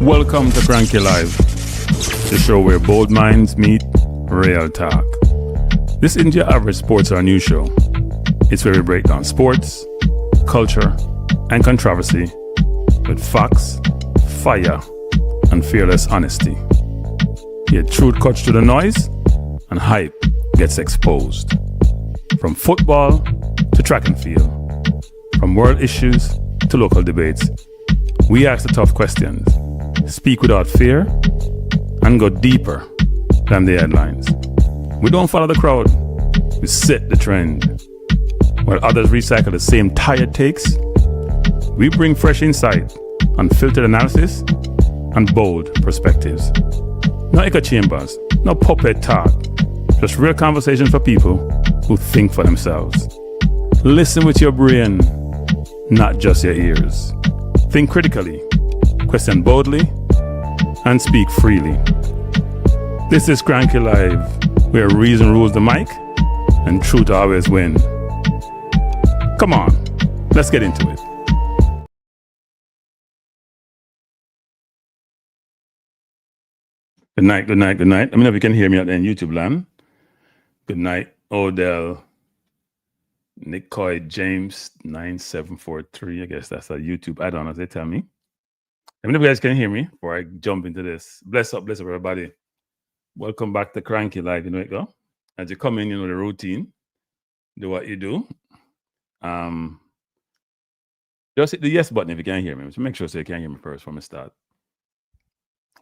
Welcome to Cranky Live, the show where bold minds meet real talk. This isn't your average sports or news show. It's where we break down sports, culture, and controversy with facts, fire, and fearless honesty. Here, truth cuts through the noise and hype gets exposed. From football to track and field, from world issues to local debates, we ask the tough questions, speak without fear, and go deeper than the headlines. We don't follow the crowd, we set the trend. While others recycle the same tired takes, we bring fresh insight, unfiltered analysis, and bold perspectives. No echo chambers, no puppet talk, just real conversations for people who think for themselves. Listen with your brain, not just your ears. Think critically, question boldly, and speak freely. This is Cranky Live, where reason rules the mic and truth always wins. Come on, let's get into it. Good night, good night, good night. Let me know if you can hear me out there in YouTube land. Good night, Odell, Nick Coy, James 9743. I guess that's a YouTube add-on, as they tell me. Let me know if you guys can hear me before I jump into this. Bless up, everybody. Welcome back to Cranky Live. You know it go. As you come in, you know the routine. Do what you do. Just hit the yes button if you can hear me. So make sure so you can hear me first from the start.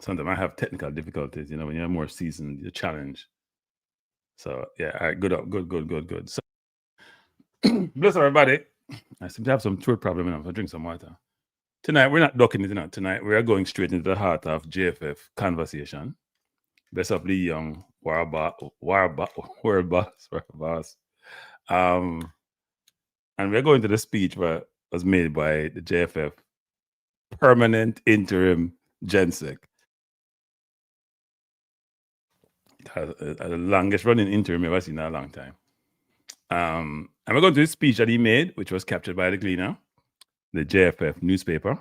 Sometimes I have technical difficulties, you know, when you're more seasoned, you're challenged. So yeah, all right, good. So bless everybody. I seem to have some throat problem now, so drink some water. Tonight, we're not ducking it out. Tonight, we are going straight into the heart of JFF conversation. Bless up Lee Young, War Boss. And we're going to the speech that was made by the JFF permanent interim GenSec. It has the longest running interim I've ever seen in a long time. And we're going to the speech that he made, which was captured by the Gleaner, the JFF newspaper.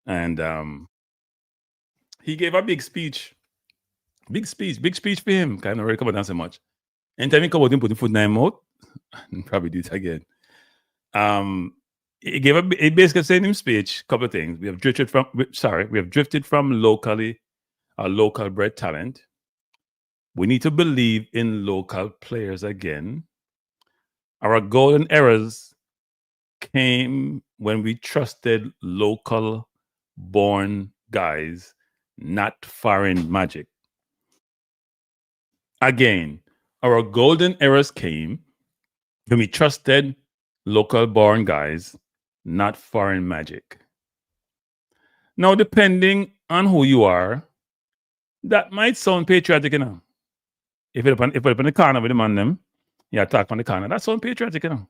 And he gave a big speech. Big speech for him. Kind of already come down so much. Anytime he come out and put his foot in his mouth, and probably do it again. He basically said in his speech a couple of things. We have drifted from local bred talent. We need to believe in local players again. Our golden eras came when we trusted local born guys, not foreign magic. Again, our golden eras came when we trusted local born guys, not foreign magic. Now, depending on who you are, that might sound patriotic, you know. If you're up in the corner with them on them, you attack from the corner, that sounds patriotic, you know.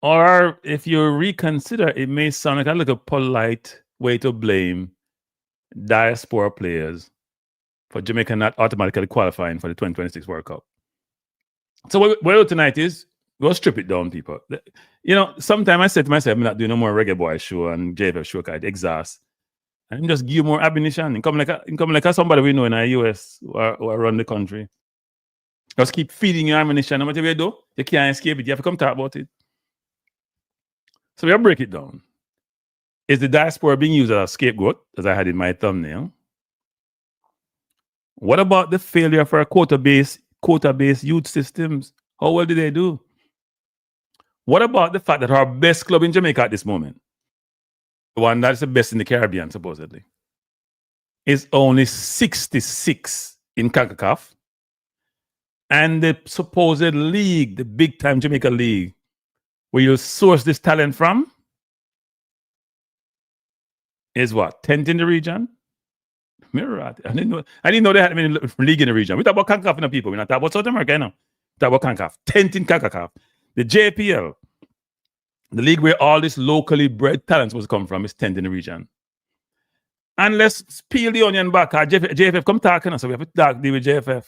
Or if you reconsider, it may sound like a little polite way to blame diaspora players for Jamaica not automatically qualifying for the 2026 World Cup. So what we'll do tonight is we'll strip it down, people. You know, sometimes I say to myself, I'm not doing no more reggae boy show and JFF show because it exhausts. And just give you more ammunition and come like somebody we know in the US or around the country. Just keep feeding you ammunition. No matter what you do, you can't escape it. You have to come talk about it. So we'll break it down. Is the diaspora being used as a scapegoat, as I had in my thumbnail? What about the failure for a quota-based youth systems? How well did they do? What about the fact that our best club in Jamaica at this moment, the one that's the best in the Caribbean, supposedly, is only 66 in CONCACAF, and the supposed league, the big-time Jamaica league, where you source this talent from, is what, 10th in the region? I didn't know they had a league in the region. We talk about CONCACAF in the people. We're not talking about South America, you know. We talk about CONCACAF. 10th in CONCACAF. The JPL, the league where all this locally bred talent was come from, is 10th in the region. And let's peel the onion back. JFF come talking, so we have to deal with JFF.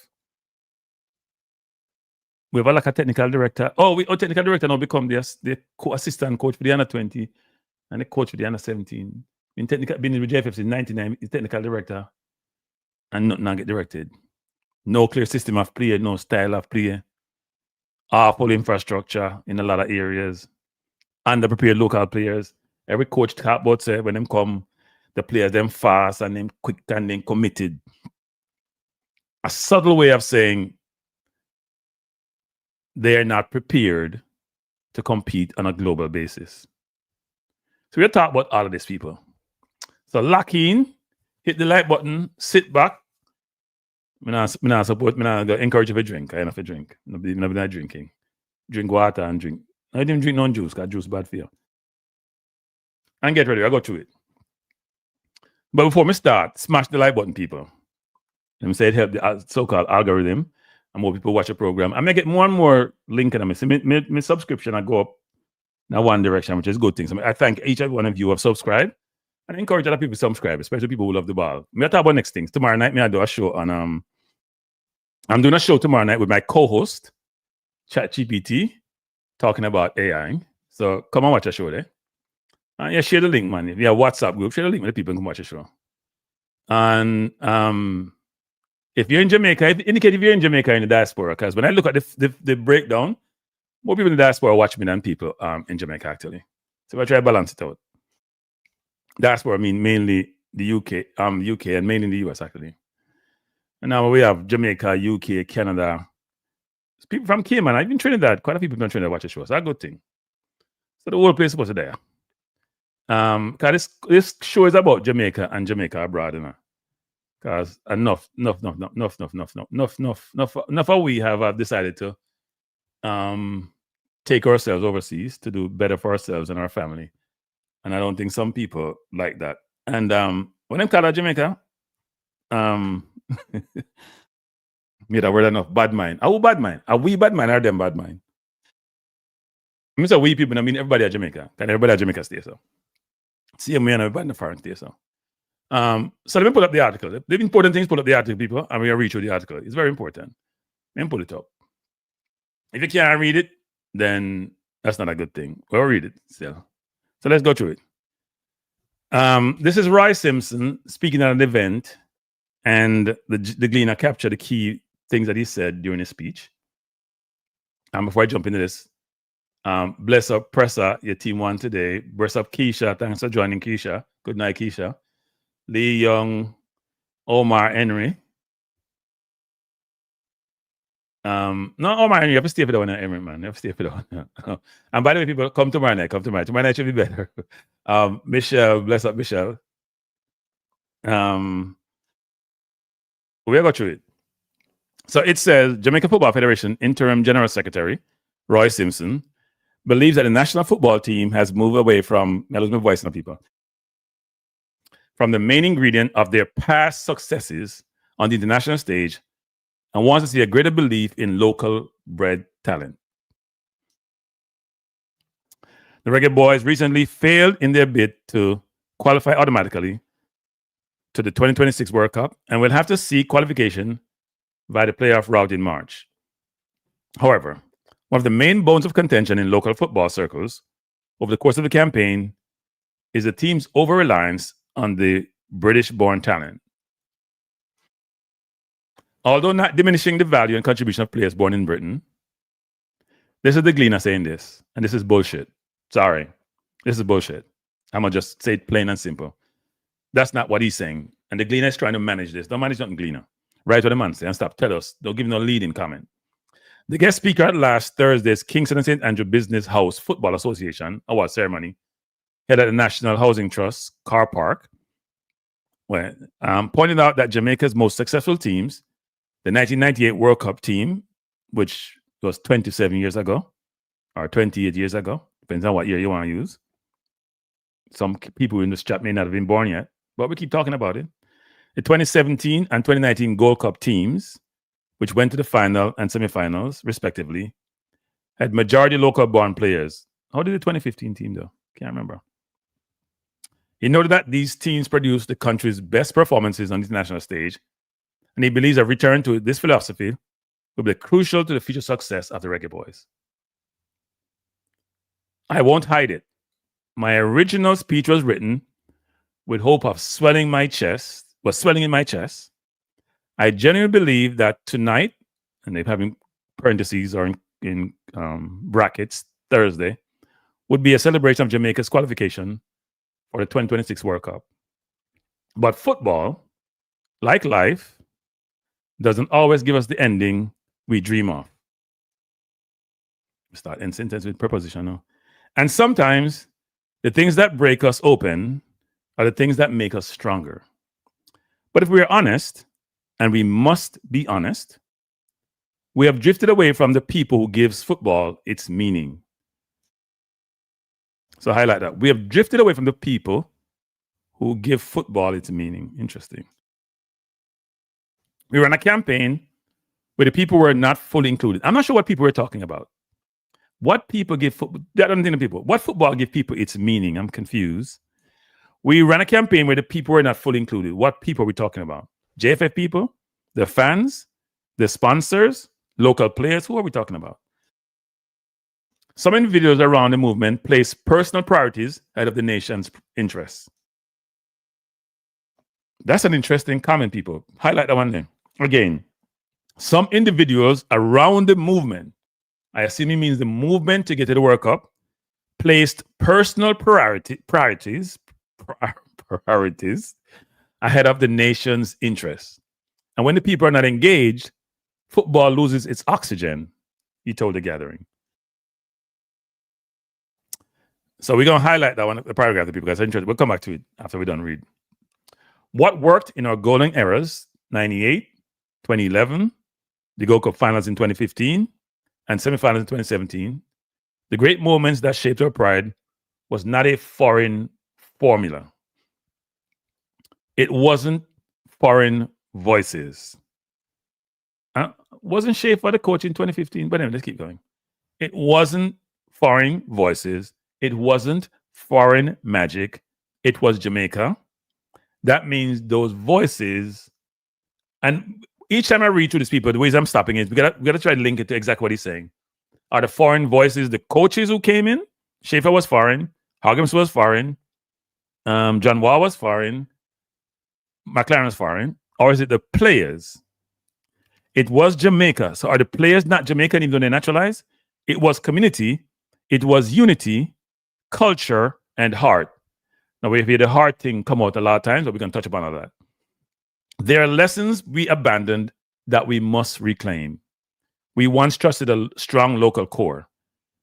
We have like a technical director. Our technical director now become the co-assistant coach for the under 20 and the coach for the under 17. Been with JFF since 99. He's technical director, and nothing get directed. No clear system of play, no style of play. Awful infrastructure in a lot of areas. Underprepared local players. Every coach talk about say when them come, the players them fast and them quick and them committed. A subtle way of saying they are not prepared to compete on a global basis. So we're talking about all of these people. So lock in, hit the like button, sit back. I encourage you to drink. I enough to drink. Nobody not drinking. Drink water and drink. I didn't drink non-juice because juice bad for you. And get ready. I go through it. But before we start, smash the like button, people. Let me say it help the so-called algorithm and more people watch the program. I may get more and more link in them. So my subscription I go up in one direction, which is a good thing. So I thank each and one of you who have subscribed. And I encourage other people to subscribe, especially people who love the ball. I'll talk about next things. Tomorrow night, I do a show on I'm doing a show tomorrow night with my co-host, ChatGPT, talking about AI. So come and watch a show there. And yeah, share the link, man. If you have WhatsApp group, share the link with the people who can watch the show. And if you're in Jamaica, indicate if you're in Jamaica in the diaspora, because when I look at the breakdown, more people in the diaspora watch me than people in Jamaica, actually. So I try to balance it out. Diaspora mean mainly the UK and mainly the US, actually. And now we have Jamaica, UK, Canada. People from Cayman, even Trinidad. Quite a few people from Trinidad watch the show. So that's a good thing. So the whole place is supposed to be there. Because this show is about Jamaica and Jamaica abroad, you know. Because enough of we have decided to take ourselves overseas to do better for ourselves and our family. And I don't think some people like that. And when I'm called Jamaica, me that word enough, bad mind. Are we bad mind? Are we bad mind or them bad mind? I mean, so we people, I mean everybody at Jamaica. Can everybody at Jamaica stay so? See me and everybody in the foreign stay so. So let me pull up the article. The important things, pull up the article, people, and we'll read through the article. It's very important. Let me pull it up. If you can't read it, then that's not a good thing. We'll read it still. So let's go through it. This is Roy Simpson speaking at an event, and the Gleaner captured the key things that he said during his speech. Before I jump into this, bless up Pressa, your team won today. Bless up Keisha, thanks for joining, Keisha. Good night, Keisha. Lee Young, Omar Henry. No, Omar Henry, you have to stay for the one, Henry, man. You have to stay for the one. And by the way, people, come tomorrow night. Tomorrow night should be better. Michelle, bless up, Michelle. We'll go through it. So it says Jamaica Football Federation Interim General Secretary Roy Simpson believes that the national football team has moved away from, I lose my voice now, people, from the main ingredient of their past successes on the international stage and wants to see a greater belief in local bred talent. The Reggae Boys recently failed in their bid to qualify automatically to the 2026 World Cup and will have to seek qualification via the playoff route in March. However, one of the main bones of contention in local football circles over the course of the campaign is the team's over-reliance on the British-born talent. Although not diminishing the value and contribution of players born in Britain, this is the Gleaner saying this, and this is bullshit. Sorry, this is bullshit. I'm going to just say it plain and simple. That's not what he's saying. And the Gleaner is trying to manage this. Don't manage nothing, Gleaner. Write what the man say and stop. Tell us. Don't give no leading comment. The guest speaker at last Thursday's Kingston and St. Andrew Business House Football Association award ceremony held at the National Housing Trust car park, where pointed out that Jamaica's most successful teams, the 1998 World Cup team, which was 27 years ago, or 28 years ago, depends on what year you want to use. Some people in this chat may not have been born yet, but we keep talking about it. The 2017 and 2019 Gold Cup teams, which went to the final and semifinals, respectively, had majority local-born players. How did the 2015 team do? Can't remember. He noted that these teams produced the country's best performances on the international stage, and he believes a return to this philosophy will be crucial to the future success of the Reggae Boys. I won't hide it. My original speech was written with hope of swelling in my chest. I genuinely believe that tonight, and they have in parentheses or in brackets, Thursday, would be a celebration of Jamaica's qualification for the 2026 World Cup. But football, like life, doesn't always give us the ending we dream of. Start in sentence with preposition now. And sometimes the things that break us open are the things that make us stronger. But if we're honest, and we must be honest, we have drifted away from the people who gives football its meaning. So highlight that. We have drifted away from the people who give football its meaning. Interesting. We ran a campaign where the people were not fully included. I'm not sure what people were talking about. What people give football? I don't think the people. What football give people its meaning? I'm confused. We ran a campaign where the people were not fully included. What people are we talking about? JFF people, the fans, the sponsors, local players. Who are we talking about? Some individuals around the movement place personal priorities ahead of the nation's interests. That's an interesting comment, people. Highlight that one there. Again, some individuals around the movement, I assume it means the movement to get to the World Cup, placed personal priorities ahead of the nation's interests. And when the people are not engaged, football loses its oxygen, he told the gathering. So we're going to highlight that one, the paragraph, the people guys are interested. We'll come back to it after we're done read. What worked in our golden eras, 98, 2011, the Gold Cup finals in 2015, and semifinals in 2017, the great moments that shaped our pride was not a foreign formula. It wasn't foreign voices. Wasn't shaped by the coach in 2015, but anyway, let's keep going. It wasn't foreign voices. It wasn't foreign magic. It was Jamaica. That means those voices, and each time I read through these people, the ways I'm stopping is we gotta try to link it to exactly what he's saying. Are the foreign voices the coaches who came in? Schaefer was foreign. Hoggins was foreign. John Wall was foreign. McLaren was foreign. Or is it the players? It was Jamaica. So are the players not Jamaican even though they're naturalized? It was community. It was unity, culture, and heart. Now, we hear the heart thing come out a lot of times, but we're going to touch upon all that. There are lessons we abandoned that we must reclaim. We once trusted a strong local core.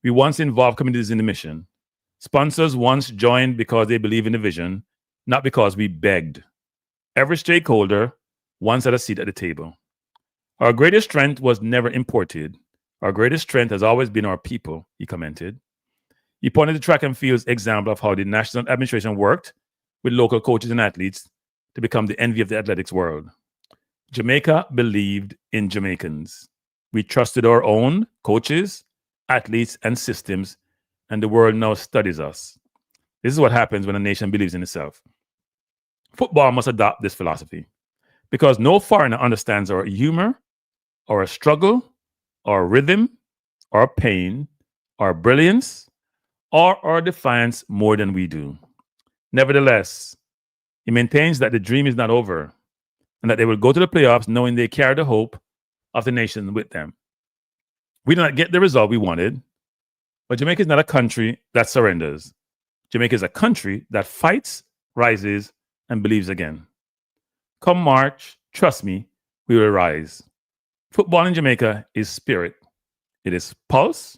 We once involved communities in the mission. Sponsors once joined because they believe in the vision, not because we begged. Every stakeholder once had a seat at the table. Our greatest strength was never imported. Our greatest strength has always been our people, he commented. He pointed to track and field's example of how the national administration worked with local coaches and athletes to become the envy of the athletics world. Jamaica believed in Jamaicans. We trusted our own coaches, athletes, and systems, and the world now studies us. This is what happens when a nation believes in itself. Football must adopt this philosophy because no foreigner understands our humor, our struggle, our rhythm, our pain, our brilliance, or our defiance more than we do. Nevertheless, he maintains that the dream is not over and that they will go to the playoffs knowing they carry the hope of the nation with them. We did not get the result we wanted, but Jamaica is not a country that surrenders. Jamaica is a country that fights, rises, and believes again. Come March, trust me, we will rise. Football in Jamaica is spirit. It is pulse,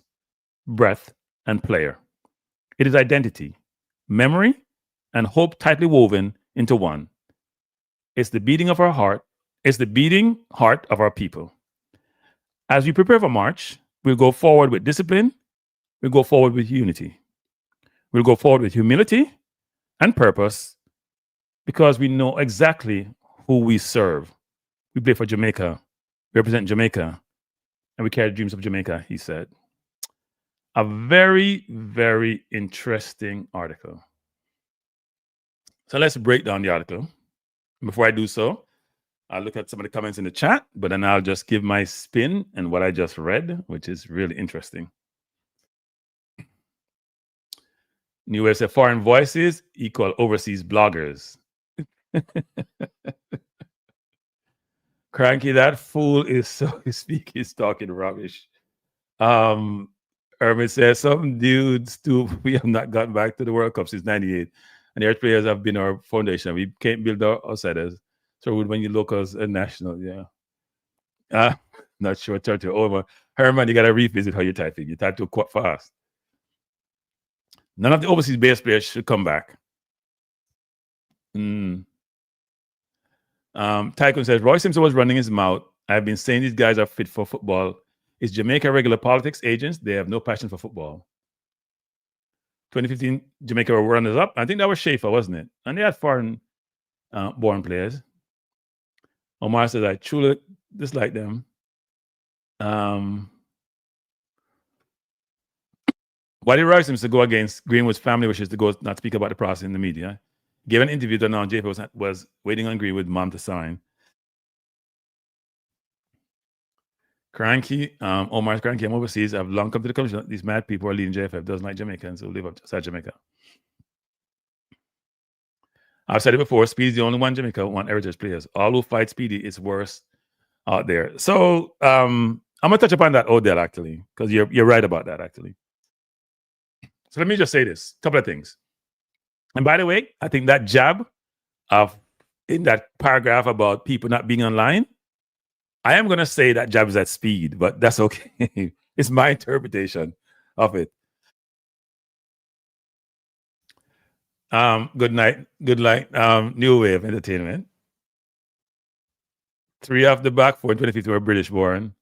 breath, and player. It is identity, memory, and hope tightly woven into one. It's the beating of our heart. It's the beating heart of our people. As we prepare for March, we'll go forward with discipline. We'll go forward with unity. We'll go forward with humility and purpose because we know exactly who we serve. We play for Jamaica, represent Jamaica, and we carry the dreams of Jamaica, he said. A very, very interesting article. So let's break down the article. Before I do so, I'll look at some of the comments in the chat, but then I'll just give my spin and what I just read, which is really interesting. New Wave said foreign voices equal overseas bloggers. Cranky, that fool is so he's talking rubbish. Herman says some dudes too. We have not gotten back to the World Cup since '98, and the players have been our foundation. We can't build our outsiders. So when you locals and national, yeah. Not sure. Turn to over. Herman, you got to revisit how you type it. You type too quite fast. None of the overseas based players should come back. Tycoon says Roy Simpson was running his mouth. I've been saying these guys are fit for football. Is Jamaica regular politics agents? They have no passion for football. 2015, Jamaica were runners up. I think that was Schaefer, wasn't it? And they had foreign born players. Omar says, I truly dislike them. Why did Roy Simpson go against Greenwood's family wishes to go not speak about the process in the media? Gave an interview to now JFF was waiting on Greenwood's mom to sign. Cranky, Omar's cranky. I'm overseas. I've long come to the conclusion these mad people are leading JFF. Doesn't like Jamaicans who live outside Jamaica. I've said it before. Speedy is the only one Jamaica want heritage players. All who fight Speedy is worse out there. So I'm gonna touch upon that Odell actually, because you're right about that actually. So let me just say this: couple of things. And by the way, I think that jab in that paragraph about people not being online, I am going to say that jab is at Speed, but that's okay. It's my interpretation of it. Good night. New Wave Entertainment. 3 off the back, 4 in 2015 were British born.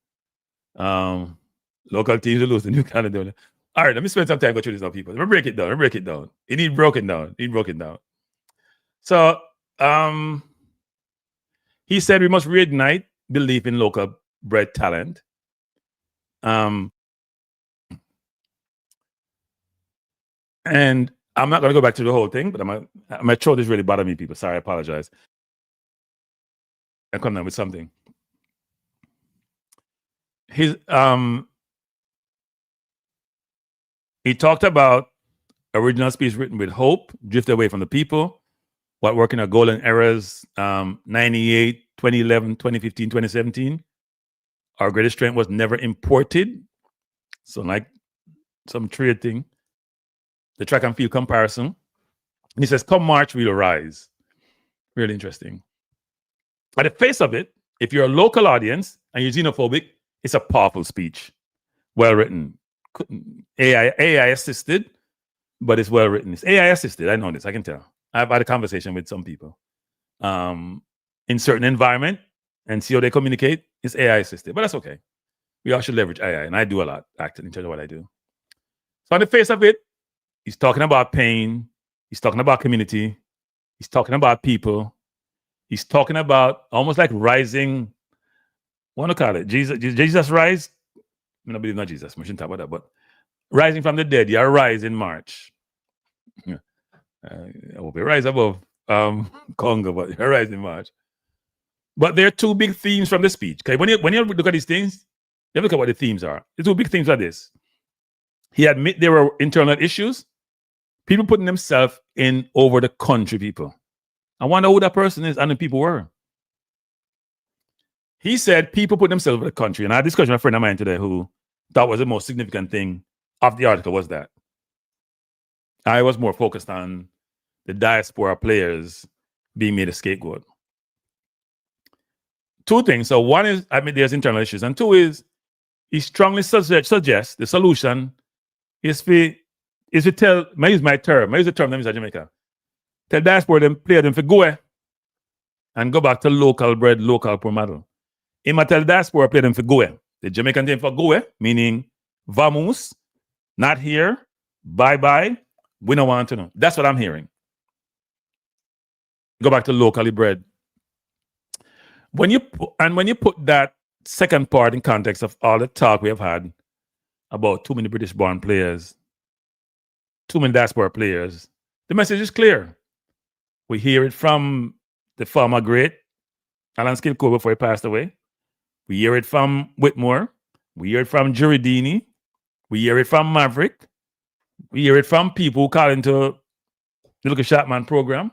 Local teams will lose the New Caledonia. All right, let me spend some time going through this now, people. Let me break it down. It needs broken down. So he said we must reignite belief in local bred talent. And I'm not going to go back to the whole thing, but my throat is really bothering me, people. Sorry, I apologize. I come down with something. He talked about original speech written with hope, drift away from the people, what working our golden eras, 98, 2011, 2015, 2017. Our greatest strength was never imported. So like some trade thing, the track and field comparison. And he says, come March, we'll rise. Really interesting. At the face of it, if you're a local audience and you're xenophobic, it's a powerful speech. Well written. AI assisted, but it's well written. It's AI assisted. I know this. I can tell. I've had a conversation with some people in certain environment and see how they communicate. It's AI assisted, but that's okay. We all should leverage AI, and I do a lot actually in terms of what I do. So on the face of it, he's talking about pain. He's talking about community. He's talking about people. He's talking about almost like rising. What do you call it? Jesus rise. I believe not Jesus. We shouldn't talk about that, but rising from the dead. You rise in March. I hope you rise above Congo, but you rise in March. But there are 2 big themes from the speech. Okay, when you look at these things, you look at what the themes are. The 2 big themes are this. He admit there were internal issues. People putting themselves in over the country people. I wonder who that person is and the people were. He said people put themselves over the country. And I had a discussion with a friend of mine today who thought was the most significant thing of the article was that. I was more focused on the diaspora players being made a scapegoat. 2 things. So 1 is, there's internal issues. And 2 is, he strongly suggests the solution is to tell, I use the term that means Jamaica. Tell diaspora them, play them for go and go back to local bred, local poor model. He might tell diaspora play them for go. The Jamaican team for go, meaning vamos, not here, bye-bye, we don't want to know. That's what I'm hearing. Go back to locally bred. When you put that second part in context of all the talk we have had about too many British-born players, too many diaspora players, the message is clear. We hear it from the former great Alan Skilco before he passed away. We hear it from Whitmore. We hear it from Juridini. We hear it from Maverick. We hear it from people who call into the Look a Sharp Man program.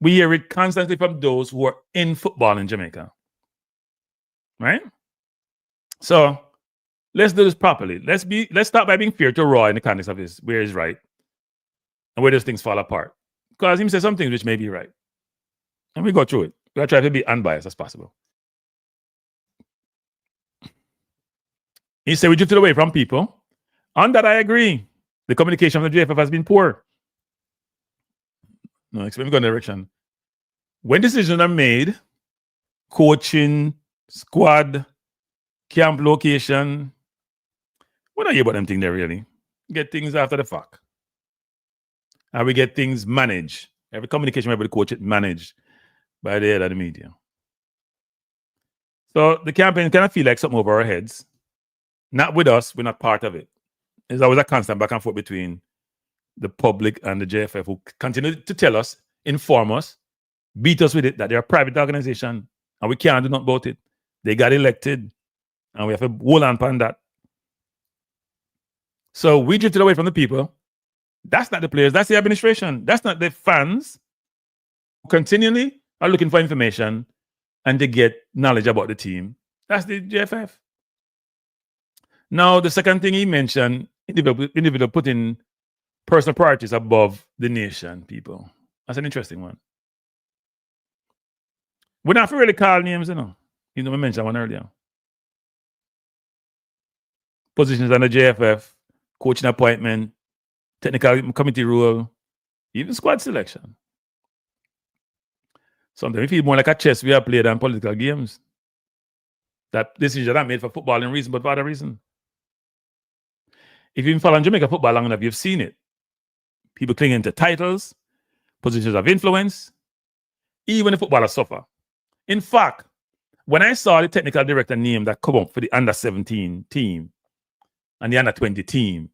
We hear it constantly from those who are in football in Jamaica. Right? So let's do this properly. Let's start by being fair to Roy in the context of this, where he's right and where those things fall apart. Because he says some things which may be right. And we go through it. We'll try to be unbiased as possible. He said we drifted away from people. On that, I agree. The communication of the JFF has been poor. No, let me go in the direction. When decisions are made, coaching, squad, camp location, we don't hear about them things there really. Get things after the fact. And we get things managed. Every communication with the coach is managed by the head of the media. So the campaign kind of feel like something over our heads. Not with us, we're not part of it. There's always a constant back and forth between the public and the JFF who continue to tell us, inform us, beat us with it, that they're a private organization and we can't do nothing about it. They got elected and we have to hold on upon that. So we drifted away from the people. That's not the players, that's the administration. That's not the fans who continually are looking for information and to get knowledge about the team. That's the JFF. Now, the second thing he mentioned, individual putting personal priorities above the nation, people. That's an interesting one. We don't have to really call names, you know. We mentioned one earlier. Positions on the JFF, coaching appointment, technical committee role, even squad selection. Sometimes we feel more like a chess we have played than political games. That decisions are not made for footballing reason, but for other reason. If you've been following Jamaica football long enough, you've seen it. People clinging to titles, positions of influence, even the footballers suffer. In fact, when I saw the technical director name that come up for the under-17 team and the under-20 team,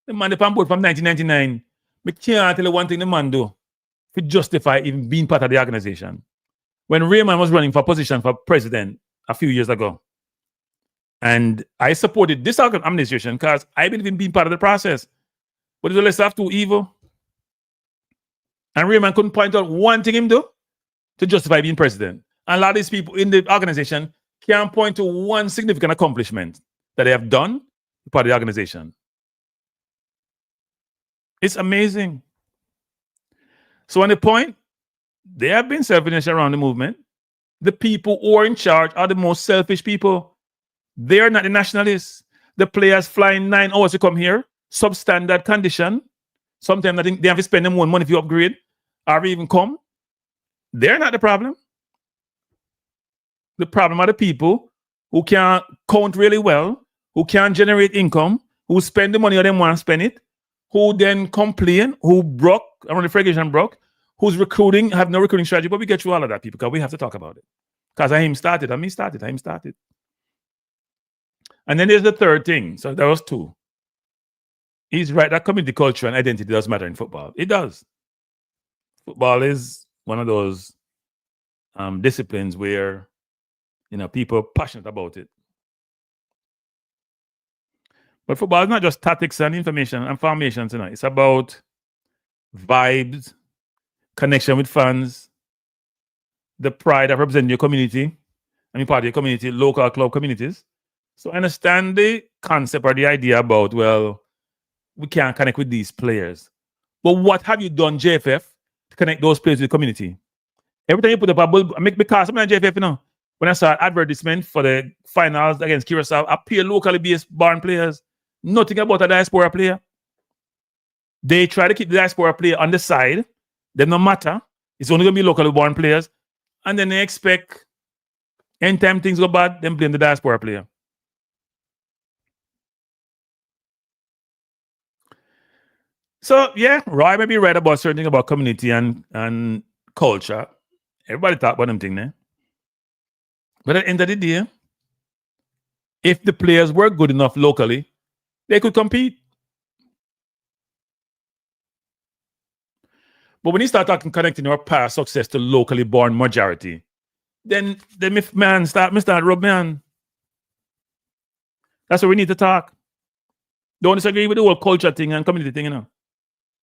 the man on board from 1999, I can't tell you one thing the man do to justify even being part of the organization. When Raymond was running for position for president a few years ago, and I supported this administration because I believe in being part of the process. But it's less have too evil. And Raymond couldn't point out one thing him do to justify being president. And a lot of these people in the organization can't point to one significant accomplishment that they have done part of the organization. It's amazing. So on the point, there have been selfishness around the movement. The people who are in charge are the most selfish people. They're not the nationalists. The players flying 9 hours to come here, substandard condition. Sometimes I think they have to spend them more money if you upgrade or even come. They're not the problem. The problem are the people who can't count really well, who can't generate income, who spend the money or they want to spend it, who then complain, who broke, around the federation broke, who's recruiting, have no recruiting strategy. But we get through all of that, people, because we have to talk about it. Because I started. And then there's the third thing. So there was two. He's right that community culture and identity does matter in football. It does. Football is one of those disciplines where people are passionate about it. But football is not just tactics and information and formations. It's about vibes, connection with fans, the pride of representing your community. Part of your community, local club communities. So I understand the concept or the idea about, well, we can't connect with these players. But what have you done, JFF, to connect those players with the community? Every time you put up a bull, because I'm not JFF, when I saw advertisement for the finals against Curacao, appear locally based born players. Nothing about a diaspora player. They try to keep the diaspora player on the side. They no matter. It's only going to be locally born players. And then they expect, anytime things go bad, then blame the diaspora player. So, yeah, Roy may be right about certain things about community and culture. Everybody talk about them things there. But at the end of the day, if the players were good enough locally, they could compete. But when you start connecting our past success to locally born majority, then man start rub man. That's what we need to talk. Don't disagree with the whole culture thing and community thing,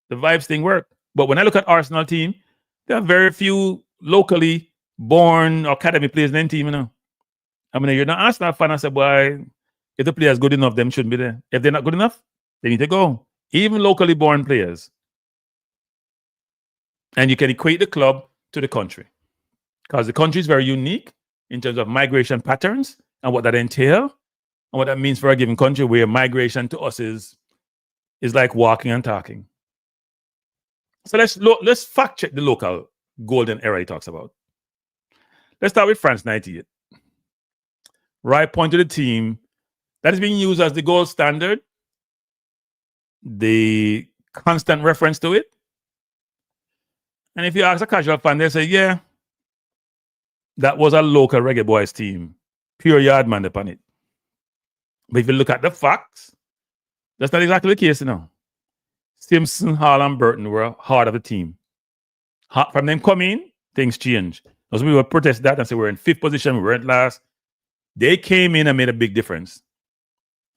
The vibes thing work. But when I look at Arsenal team, there are very few locally born academy players in the team, I mean, you're not Arsenal fan, I say, boy, if the players good enough, them shouldn't be there. If they're not good enough, they need to go. Even locally born players. And you can equate the club to the country. Because the country is very unique in terms of migration patterns and what that entails and what that means for a given country, where migration to us is like walking and talking. So let's fact check the local golden era he talks about. Let's start with France 98. Right point to the team that is being used as the gold standard, the constant reference to it. And if you ask a casual fan, they say, yeah, that was a local reggae boys team. Pure yardman upon it. But if you look at the facts, that's not exactly the case, Simpson, Hall, and Burton were heart of the team. From them coming, things changed. Those people protest that and say we're in 5th position, we weren't last. They came in and made a big difference.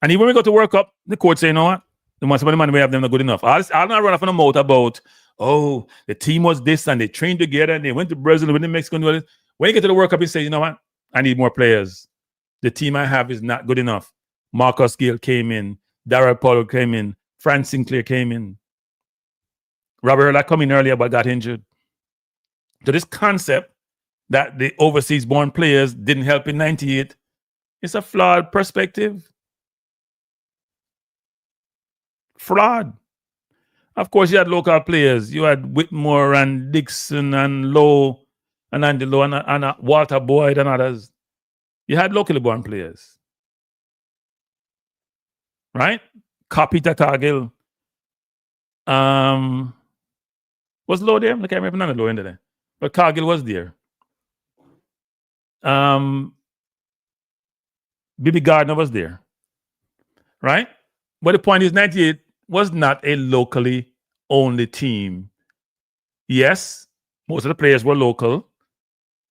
And even when we got to World Cup, the coach say, you know what? The most of the money we have them not good enough. I'll not run off on a mouth about, oh, the team was this and they trained together and they went to Brazil and went to Mexico. And when you get to the World Cup, you say, you know what? I need more players. The team I have is not good enough. Marcus Gill came in. Darrell Paulo came in. Frank Sinclair came in. Robert Earl come in earlier but got injured. So this concept that the overseas born players didn't help in 98, it's a flawed perspective. Fraud. Of course, you had local players. You had Whitmore and Dixon and Lowe and Andy Lowe and Walter Boyd and others. You had locally born players. Right? Peter Cargill. Was Lowe there? I can't remember none of Lowe in there. But Cargill was there. Bibi Gardner was there. Right? But the point is, 98 was not a locally only team. Yes, most of the players were local,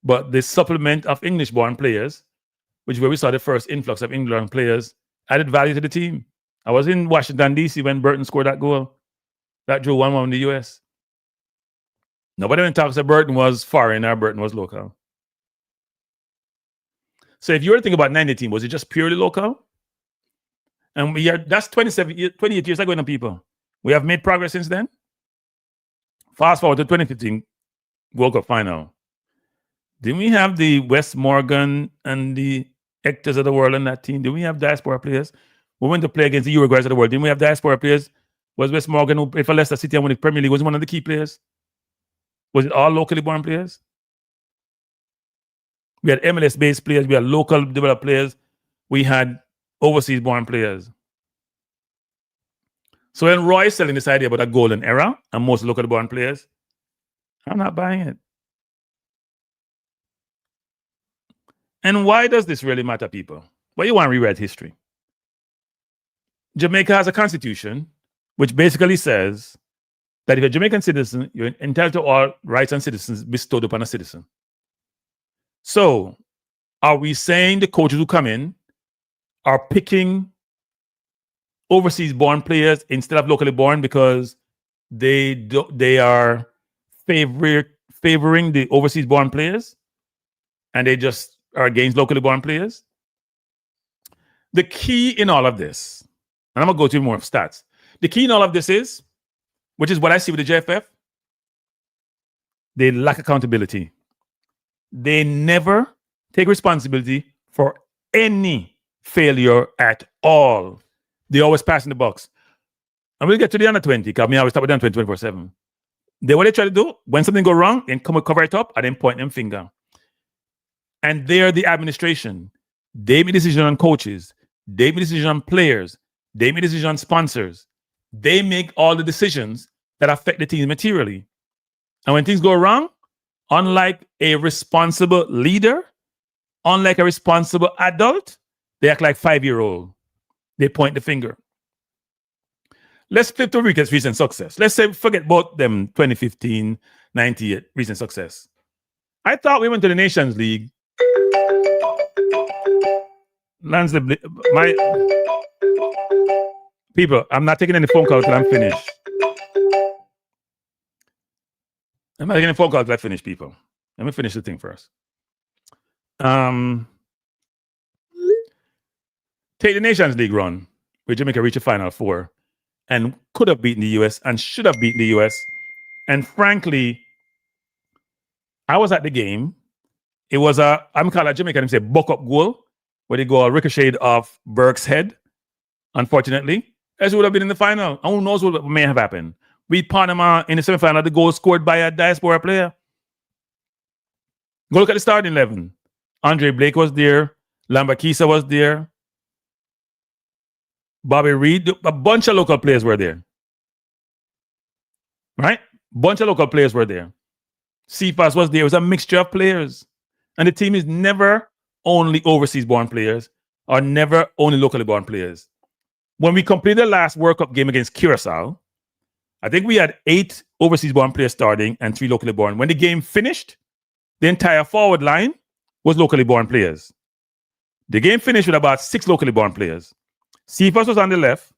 but the supplement of English-born players, which is where we saw the first influx of England players, added value to the team. I was in Washington, D.C. when Burton scored that goal that drew 1-1 in the U.S. Nobody even talks that Burton was foreign or Burton was local. So if you were to think about 98 team, was it just purely local? And that's 28 years ago, people. We have made progress since then. Fast forward to 2015 World Cup final. Didn't we have the Wes Morgan and the Hectors of the world in that team? Didn't we have diaspora players? We went to play against the Uruguays of the world. Didn't we have diaspora players? Was Wes Morgan, who played for Leicester City and won the Premier League, was one of the key players? Was it all locally born players? We had MLS-based players. We had local developed players. We had overseas born players. So when Roy is selling this idea about a golden era and most local born players, I'm not buying it. And why does this really matter, people? Well, you want to rewrite history. Jamaica has a constitution which basically says that if you're a Jamaican citizen, you're entitled to all rights and citizens bestowed upon a citizen. So are we saying the coaches who come in are picking overseas born players instead of locally born because they are favoring the overseas born players and they just are against locally born players? The key in all of this, and I'm going to go to more stats. The key in all of this is, which is what I see with the JFF, they lack accountability. They never take responsibility for any failure at all. They always pass in the box. And we'll get to the under 20, because I always talk with the under 20 24/7. What they try to do, when something goes wrong, then come and cover it up and then point them finger. And they're the administration. They make decisions on coaches. They make decisions on players. They make decisions on sponsors. They make all the decisions that affect the team materially. And when things go wrong, unlike a responsible leader, unlike a responsible adult, they act like 5-year-old. They point the finger. Let's flip to recent success. Let's say forget about them 2015, 98 recent success. I thought we went to the Nations League. People, I'm not taking any phone calls till I'm finished. I'm not taking any phone calls till I finish, people. Let me finish the thing first. Take the Nations League run, where Jamaica reached the Final Four and could have beaten the US and should have beaten the US. And frankly, I was at the game. It was I'm calling a Jamaican, say buck up goal, where they go ricocheted off Burke's head, unfortunately. As would have been in the final. And who knows what may have happened. We Panama in the semifinal, the goal scored by a diaspora player. Go look at the starting 11. Andre Blake was there. Lambakisa was there. Bobby Reed. A bunch of local players were there. Right? Bunch of local players were there. CFAS was there. It was a mixture of players. And the team is never only overseas born players or never only locally born players. When we completed the last World Cup game against Curacao, I think we had 8 overseas born players starting and 3 locally born. When the game finished, the entire forward line was locally born players. The game finished with about 6 locally born players. Cephas was on the left,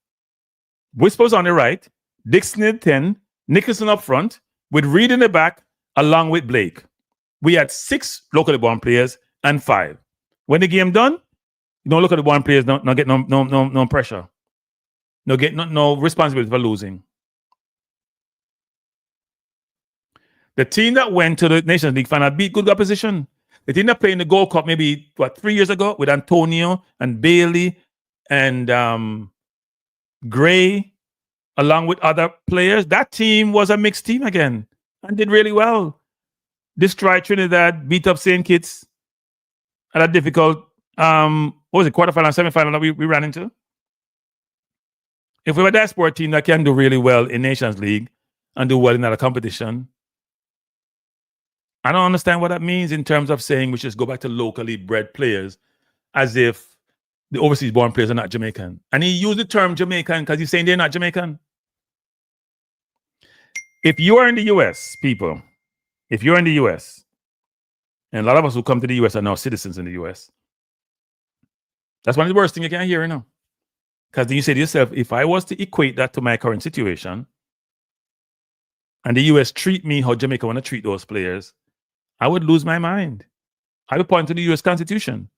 Whisper was on the right, Dixon at 10, Nicholson up front, with Reed in the back, along with Blake. We had 6 locally born players and 5. When the game done, you don't look at the born players, not get no pressure. No responsibility for losing. The team that went to the Nations League final beat good opposition. The team that played in the Gold Cup maybe 3 years ago with Antonio and Bailey and Gray, along with other players, that team was a mixed team again and did really well. Destroyed Trinidad, beat up St. Kitts at a difficult quarterfinal, semifinal that we ran into. If we were a diaspora team that can do really well in Nations League and do well in other competition, I don't understand what that means in terms of saying we should just go back to locally bred players as if the overseas born players are not Jamaican. And he used the term Jamaican because he's saying they're not Jamaican. If you are in the US, people, if you're in the US, and a lot of us who come to the US are now citizens in the US, that's one of the worst things you can hear, you know. Because then you say to yourself, if I was to equate that to my current situation, and the US treat me how Jamaica want to treat those players, I would lose my mind. I would point to the US Constitution.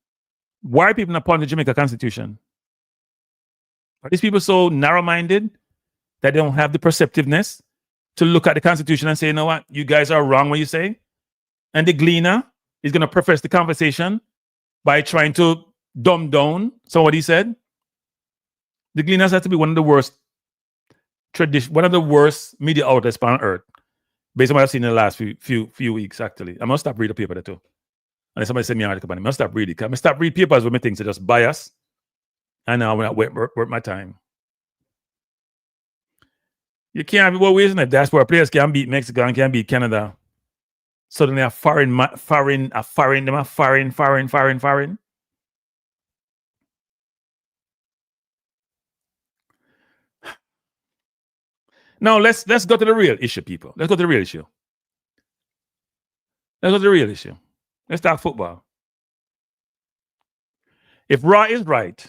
Why are people not pointing to the Jamaica Constitution? Are these people so narrow-minded that they don't have the perceptiveness to look at the Constitution and say, you know what, you guys are wrong when you say? And the Gleaner is going to preface the conversation by trying to dumb down what he said. The Gleaners have to be one of the worst media outlets on earth, based on what I've seen in the last few weeks, actually. I'm going to stop reading the paper there too. And somebody sent me an article about it. I'm going to stop reading. I'm going to stop reading papers with my things to just bias. And now I'm not worth my time. You can't be, well, isn't it? Diaspora players can't beat Mexico and can't beat Canada. Suddenly a foreign. Now let's go to the real issue, people. Let's go to the real issue. Let's talk football. If Raw is right,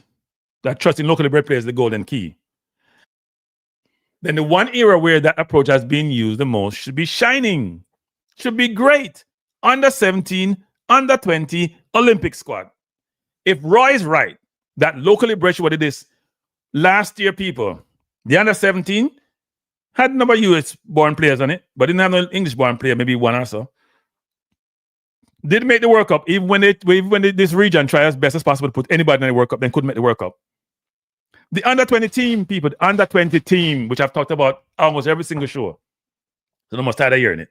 that trusting locally bred players is the golden key, then the one era where that approach has been used the most should be shining. Should be great. Under 17, under 20, Olympic squad. If Raw is right, that locally bred what it is, last year, people, the under 17 had a number of US born players on it, but didn't have no English born player, maybe one or so. Didn't make the World Cup, even when this region tried as best as possible to put anybody in the World Cup, then couldn't make the World Cup. The under 20 team, people, the under 20 team, which I've talked about almost every single show, so almost tired of hearing it.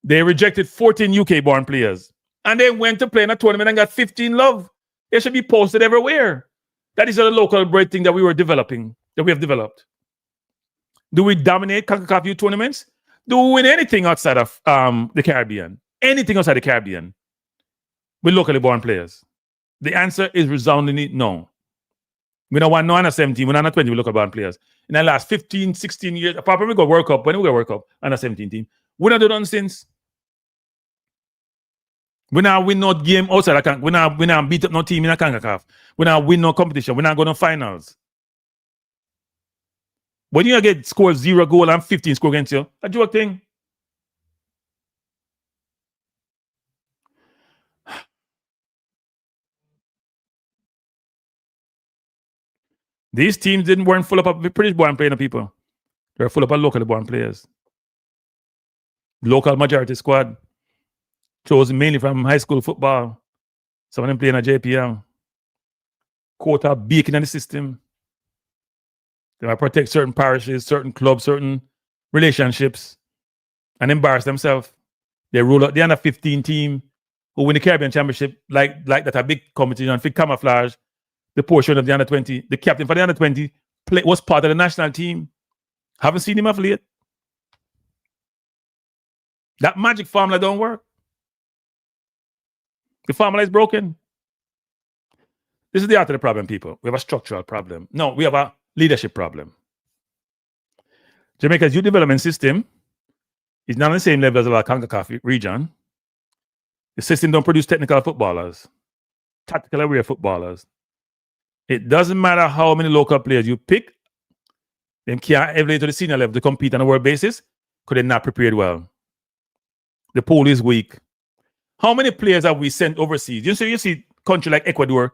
They rejected 14 UK born players, and they went to play in a tournament and got 15 love. They should be posted everywhere. That is a local bred thing that we have developed. Do we dominate CONCACAF youth tournaments? Do we win anything outside of the Caribbean? Anything outside the Caribbean with locally born players? The answer is resoundingly no. We don't want no under 17, we don't want 20 with locally born players. In the last 15, 16 years, apart from we go World Cup, when we go World Cup, under 17 team, we not do none since. We not win no game outside of CONCACAF. We not beat up no team in a CONCACAF. We not win no competition. We not go no finals. When you get scored 0 goal and 15 score against you, a joke thing. These teams weren't full up of British born playing people. They're full up of locally born players. Local majority squad. Chosen mainly from high school football. Some of them playing at JPM. Quota baking in the system. They might protect certain parishes, certain clubs, certain relationships, and embarrass themselves. They roll out the under 15 team who win the Caribbean Championship like that a big competition for camouflage. The portion of the under 20, the captain for the under 20 was part of the national team. Haven't seen him of late. That magic formula don't work. The formula is broken. This is the art of the problem, people. We have a structural problem. No, we have a leadership problem. Jamaica's youth development system is not on the same level as our CONCACAF region. The system don't produce technical footballers, tactical aware footballers. It doesn't matter how many local players you pick, them can't elevate to the senior level to compete on a world basis because they're not prepared well. The pool is weak. How many players have we sent overseas? You see country like Ecuador.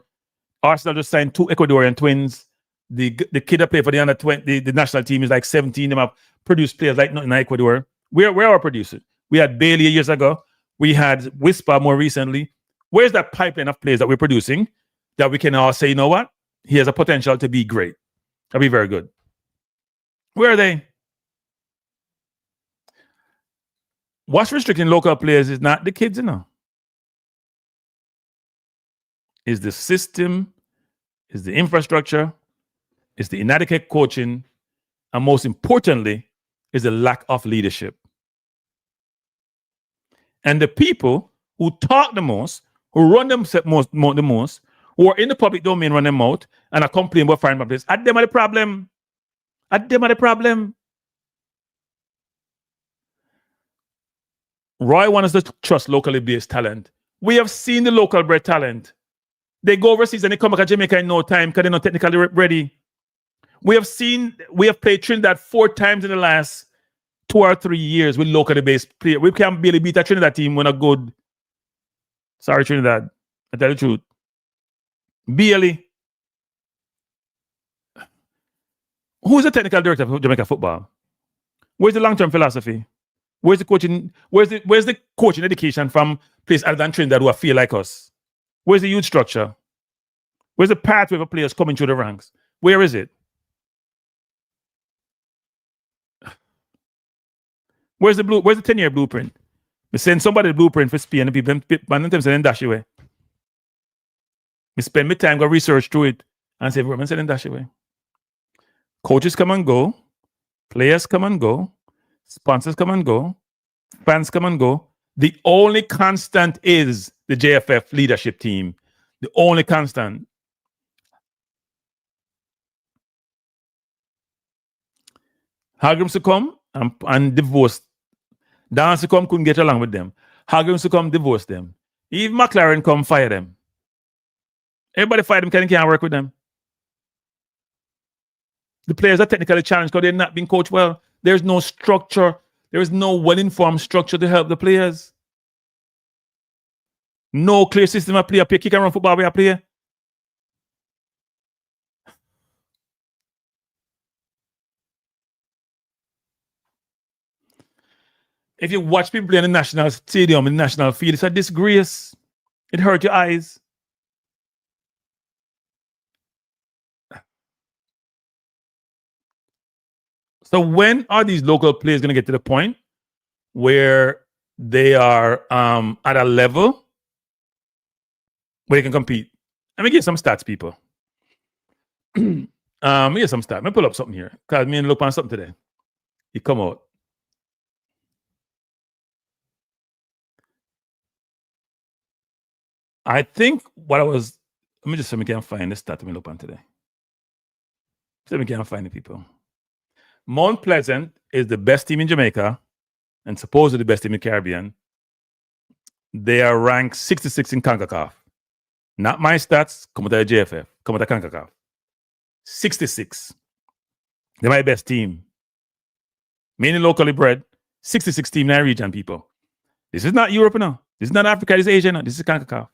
Arsenal just signed 2 Ecuadorian twins. The kid that play for the under 20, the national team is like 17. Them have produced players like nothing in Ecuador. Where are our producers? We had Bailey years ago. We had Whisper more recently. Where's that pipeline of players that we're producing that we can all say, you know what? He has a potential to be great. That'll be very good. Where are they? What's restricting local players is not the kids, Is the system, is the infrastructure, is the inadequate coaching, and most importantly, is the lack of leadership. And the people who talk the most, who run themselves the most, who are in the public domain run them out, and are complaining about firing players, at them are the problem. At them are the problem. Roy wants us to trust locally based talent. We have seen the local bred talent. They go overseas and they come back at Jamaica in no time because they're not technically ready. We have played Trinidad 4 times in the last 2 or 3 years with locally based players. We can't barely beat a Trinidad team when a good. Sorry, Trinidad. I tell the truth. Barely. Who's the technical director of Jamaica football? Where's the long-term philosophy? Where's the coaching? Where's the coaching education from places other than Trinidad who feel like us? Where's the youth structure? Where's the pathway of players coming through the ranks? Where is it? Where's the 10-year blueprint? We send somebody the blueprint for Spain and people and dash away. We spend my time go research through it and say, we're sending dash away. Coaches come and go, players come and go, sponsors come and go, fans come and go. The only constant is the JFF leadership team. The only constant. Hargreaves to come and divorce. Dance to come couldn't get along with them. Hargreaves to come divorce them. Even McLaren come fire them. Everybody fire them because they can't work with them. The players are technically challenged because they're not being coached well. There's no structure. There is no well-informed structure to help the players. No clear system of play. Kick and run football where I play. If you watch people play in the national stadium, in the national field, it's a disgrace. It hurts your eyes. So when are these local players going to get to the point where they are at a level where they can compete? Let me give some stats, people. Let me get some stats. Let me pull up something here. Because me and look on something today. It come out. I think what I was, let me just see if we can find this stat. Let me look on today. See if we can find the people. Mount Pleasant is the best team in Jamaica and supposedly the best team in the Caribbean. They are ranked 66 in CONCACAF. Not my stats, come with the JFF, come with the CONCACAF. 66. They're my best team. Mainly locally bred. 66 team in our region, people. This is not Europe now. This is not Africa. This is Asia now. This is CONCACAF.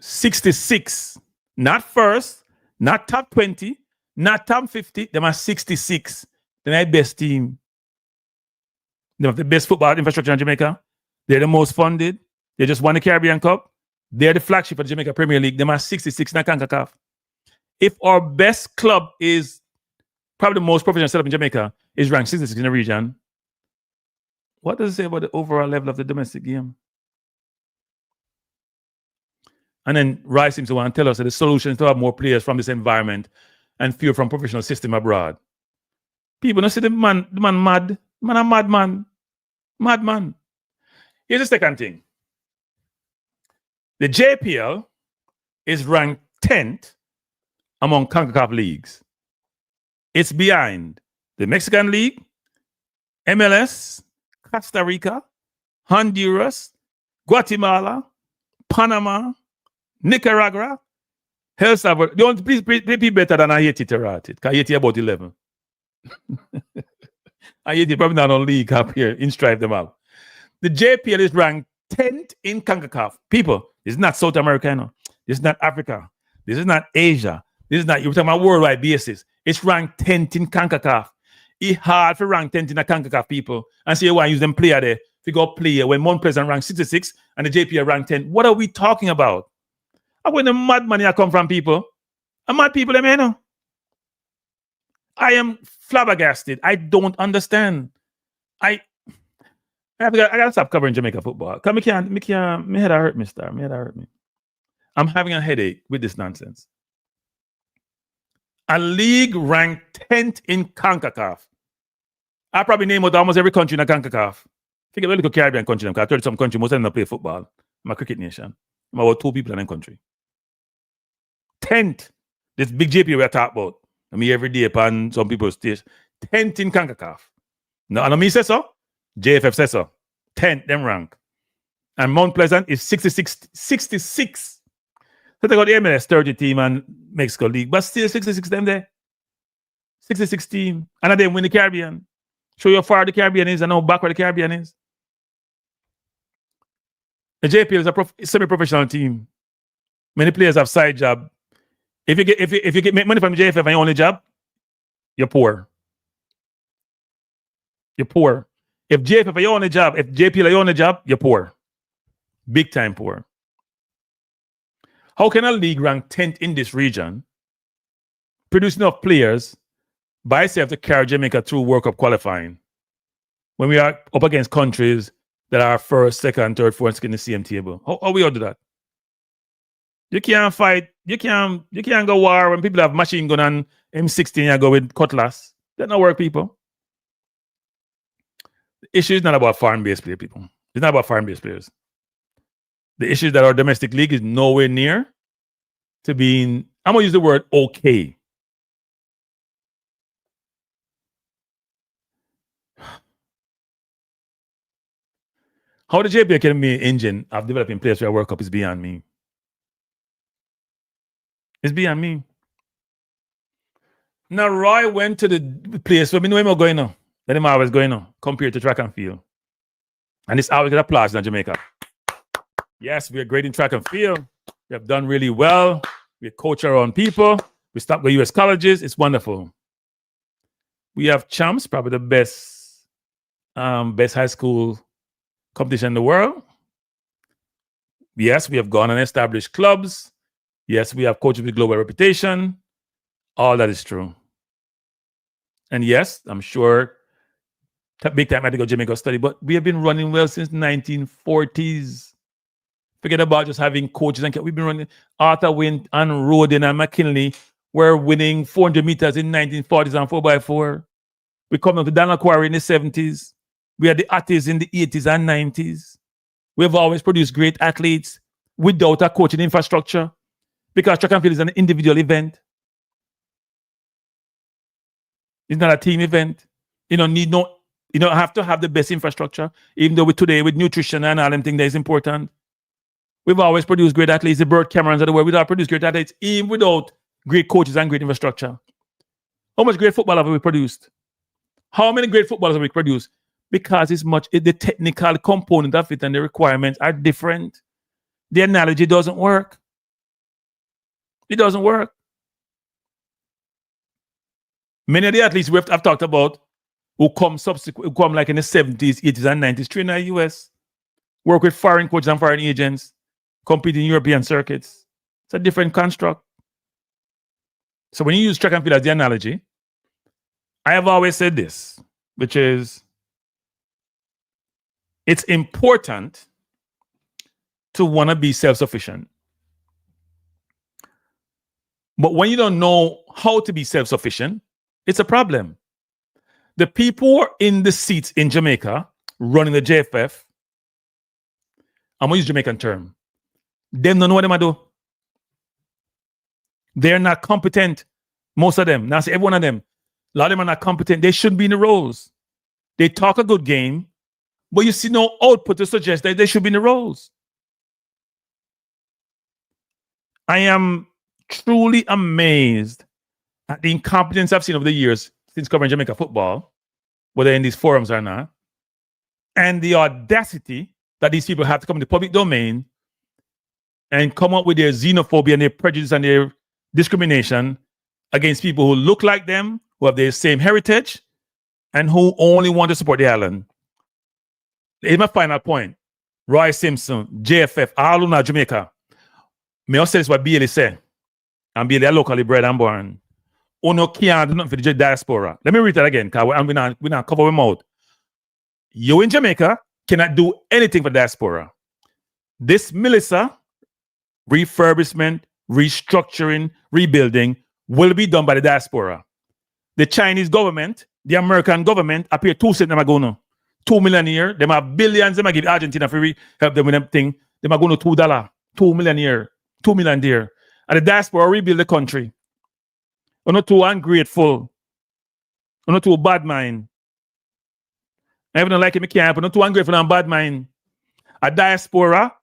66. Not first. Not top 20. Not top 50. They are 66. They're my best team. They have the best football infrastructure in Jamaica. They're the most funded. They just won the Caribbean Cup. They're the flagship of the Jamaica Premier League. They are 66 in CONCACAF. If our best club is probably the most professional setup in Jamaica is ranked 66 in the region, what does it say about the overall level of the domestic game? And then Rice seems to want to tell us that the solution is to have more players from this environment and fewer from professional system abroad. People don't see the man mad. Man a madman. Madman. Here's the second thing. The JPL is ranked 10th among CONCACAF leagues. It's behind the Mexican League, MLS, Costa Rica, Honduras, Guatemala, Panama, Nicaragua, El Salvador. Don't please be better than Haiti to rate it, because Haiti about 11. Haiti probably not on league up here in Strive them out. The JPL is ranked 10th in CONCACAF. People, this is not South America, no. This is not Africa. This is not Asia. This is not, you're talking about worldwide basis. It's ranked 10th in CONCACAF. It's hard for rank 10th in a CONCACAF, people. And say, why use them player there? If you go player when one player ranked 66 and the JPL ranked 10. What are we talking about? I when the mad money I come from, people. And mad people, them, you know. I am flabbergasted. I don't understand. I gotta stop covering Jamaica football. Cause my head hurt me, star. My head hurt me. I'm having a headache with this nonsense. A league ranked 10th in CONCACAF. I probably name out almost every country in the CONCACAF. Think of a little Caribbean country, because 30 some country, most of them don't play football. I'm a cricket nation. I'm about 2 people in that country. 10th. This big JP we're talking about. I mean, every day upon some people's stage. 10th in CONCACAF. No, and me say so. JFF says so. 10th, them rank. And Mount Pleasant is 66. So they got the MLS 30 team and Mexico League, but still 66 them there. 66 team. And then win the Caribbean. Show you how far the Caribbean is and how backward the Caribbean is. The JPL is a semi-professional team. Many players have side job. If you get make money from JFF and your only job, you're poor. You're poor. If JFF are your only job, if JPL are your only job, you're poor. Big time poor. How can a league rank 10th in this region produce enough players by itself to carry Jamaica through World Cup qualifying when we are up against countries that are first, second, third, fourth in the same table? How we all do that? You can't fight. You can't go war when people have machine gun and M16 and go with cutlass. That not work, people. The issue is not about foreign-based players, people. It's not about foreign-based players. The issue is that our domestic league is nowhere near to being, I'm going to use the word okay. How the JPL can be an engine of developing players for a World Cup is beyond me. It's beyond me. Now, Roy went to the place where we know him going on. That him always going on, compared to track and field. And it's always get applause in Jamaica. Yes, we are great in track and field. We have done really well. We coach our own people. We stop with US colleges. It's wonderful. We have champs, probably the best high school competition in the world. Yes, we have gone and established clubs. Yes, we have coaches with global reputation. All that is true. And yes, I'm sure big time I had to go Jamaica study, but we have been running well since 1940s. Forget about just having coaches. And we've been running. Arthur Wint and Rodin and McKinley were winning 400 meters in 1940s and 4x4. We come down to Daniel Quarry in the 70s. We had the Atties in the 80s and 90s. We've always produced great athletes without a coaching infrastructure because track and field is an individual event. It's not a team event. You don't have to have the best infrastructure, even though today with nutrition and all them things that is important. We've always produced great athletes. The Burt Camerons of the world, we've produced great athletes, even without great coaches and great infrastructure? How much great football have we produced? How many great footballers have we produced? Because the technical component of it and the requirements are different. The analogy doesn't work. It doesn't work. Many of the athletes I've talked about who come like in the 70s, 80s, and 90s, train in the US, work with foreign coaches and foreign agents, compete in European circuits. It's a different construct. So when you use track and field as the analogy, I have always said this, which is it's important to want to be self-sufficient. But when you don't know how to be self-sufficient, it's a problem. The people in the seats in Jamaica running the JFF, I'm going to use Jamaican term, them don't know what they do. They're not competent. Most of them, not say every one of them, a lot of them are not competent. They shouldn't be in the roles. They talk a good game, but you see no output to suggest that they should be in the roles. I am truly amazed at the incompetence I've seen over the years since covering Jamaica football, whether in these forums or not, and the audacity that these people have to come in the public domain and come up with their xenophobia and their prejudice and their discrimination against people who look like them, who have the same heritage, and who only want to support the island. Here's my final point. Roy Simpson, JFF, all of Jamaica. May I say this what Bailey said? And Bailey are locally bred and born. Uno can't do nothing for the diaspora. Let me read that again, because we're not cover my mouth. You in Jamaica cannot do anything for diaspora. This Melissa refurbishment, restructuring, rebuilding will be done by the diaspora. The Chinese government, the American government appear 2 cents them are going to 2 million a year. Them have billions them are give Argentina for help them with them thing. Them are going to $2, 2 million a year, 2 million there. And the diaspora rebuild the country. We're not too ungrateful. We're not too bad mind. I even don't like it, me can't help. We're not too ungrateful and bad mind. A diaspora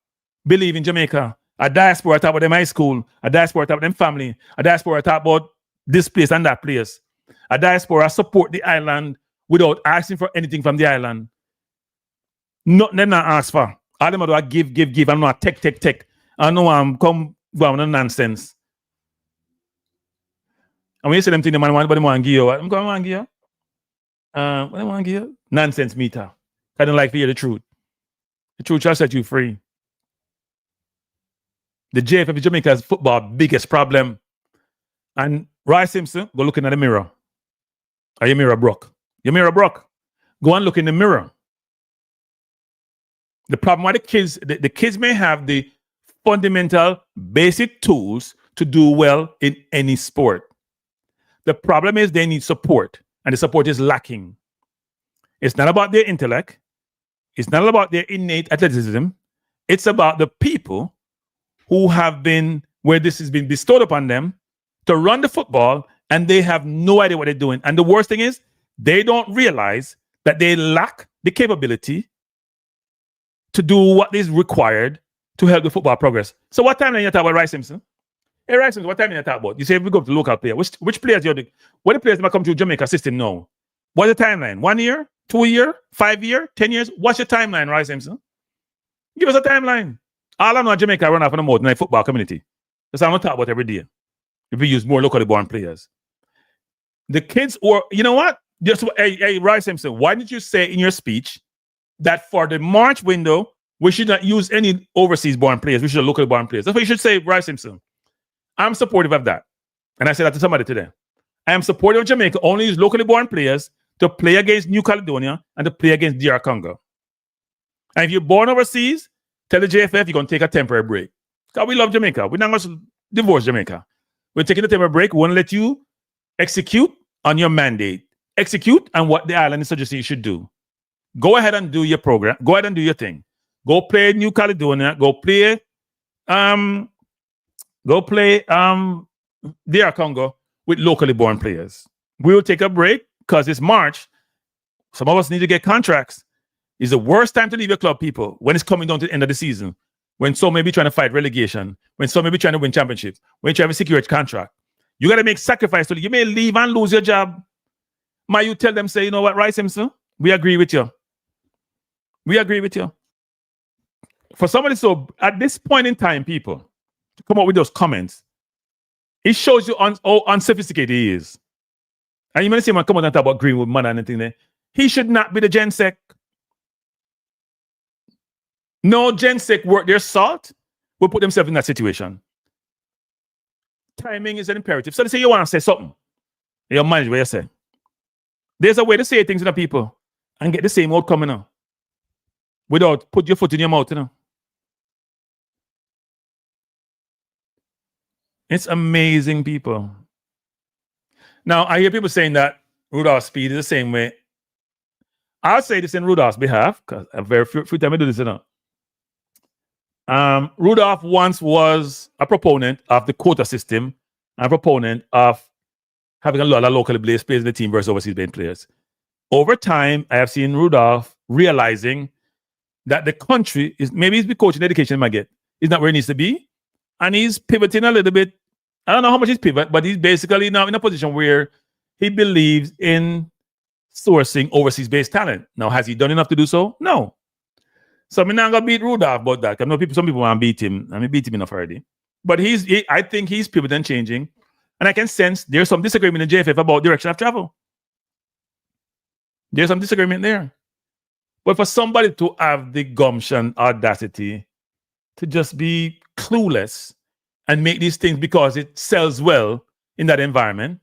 believe in Jamaica. A diaspora talk about them high school. A diaspora talk about them family. A diaspora talk about this place and that place. A diaspora support the island without asking for anything from the island. Nothing them not ask for. All them do I give. I'm not take. I know I'm come with nonsense. And when you say them things, the man want to give you. I'm going to give you. What do I want to give you? Nonsense meter. I don't like to hear the truth. The truth shall set you free. The JFF is Jamaica's football biggest problem. And Roy Simpson, go look in the mirror. Are your mirror broke? Your mirror broke. Go and look in the mirror. The problem with the kids may have the fundamental basic tools to do well in any sport. The problem is they need support, and the support is lacking. It's not about their intellect. It's not about their innate athleticism. It's about the people who have been, where this has been bestowed upon them to run the football, and they have no idea what they're doing. And the worst thing is, they don't realize that they lack the capability to do what is required to help the football progress. So what timeline you talk about Roy Simpson? Hey, Roy Simpson, what timeline you talk about? You say we go to the local player. Which players you're what the players that come to Jamaica system now? What's the timeline? 1 year? 2 year? 5 year? 10 years? What's your timeline, Roy Simpson? Give us a timeline. All I know Jamaica run off on the mouth in the football community. That's what I'm going to talk about every day. If we use more locally born players. The kids, or you know what? Just hey, Roy Simpson, why did you say in your speech that for the March window, we should not use any overseas born players, we should have locally born players? That's what you should say, Roy Simpson. I'm supportive of that. And I said that to somebody today. I am supportive of Jamaica only use locally born players to play against New Caledonia and to play against DR Congo. And if you're born overseas, tell the JFF you're going to take a temporary break. Because we love Jamaica. We're not going to divorce Jamaica. We're taking a temporary break. We want to let you execute on your mandate. Execute on what the island is suggesting you should do. Go ahead and do your program. Go ahead and do your thing. Go play New Caledonia. Go play DR Congo with locally born players. We will take a break because it's March. Some of us need to get contracts. It's the worst time to leave your club, people, when it's coming down to the end of the season. When some may be trying to fight relegation. When some may be trying to win championships. When you're trying to secure a contract. You got to make sacrifice. So you may leave and lose your job. Might you tell them, say, you know what, right, Simpson? We agree with you. We agree with you. For somebody, so at this point in time, people, to come up with those comments, it shows you how unsophisticated he is. And you may see him come on and talk about Greenwood man and anything there. He should not be the GenSec. No GenSec worth their salt will put themselves in that situation. Timing is an imperative. So they say you want to say something. You manage what you say. There's a way to say things to the people and get the same outcome, you know, without put your foot in your mouth, you know. It's amazing, people. Now, I hear people saying that Rudolph's speed is the same way. I'll say this in Rudolph's behalf, because a very few times I do this, you know. Rudolph once was a proponent of the quota system, and a proponent of having a lot of locally based players in the team versus overseas based players. Over time, I have seen Rudolph realizing that the country is, maybe he's coaching education might get, is not where he needs to be. And he's pivoting a little bit. I don't know how much he's pivot, but he's basically now in a position where he believes in sourcing overseas based talent. Now, has he done enough to do so? No. So I'm not gonna beat Rudolph about that. I know some people want to beat him. I mean, beat him enough already. But I think he's pivoting and changing. And I can sense there's some disagreement in JFF about direction of travel. There's some disagreement there. But for somebody to have the gumption, audacity to just be clueless and make these things because it sells well in that environment,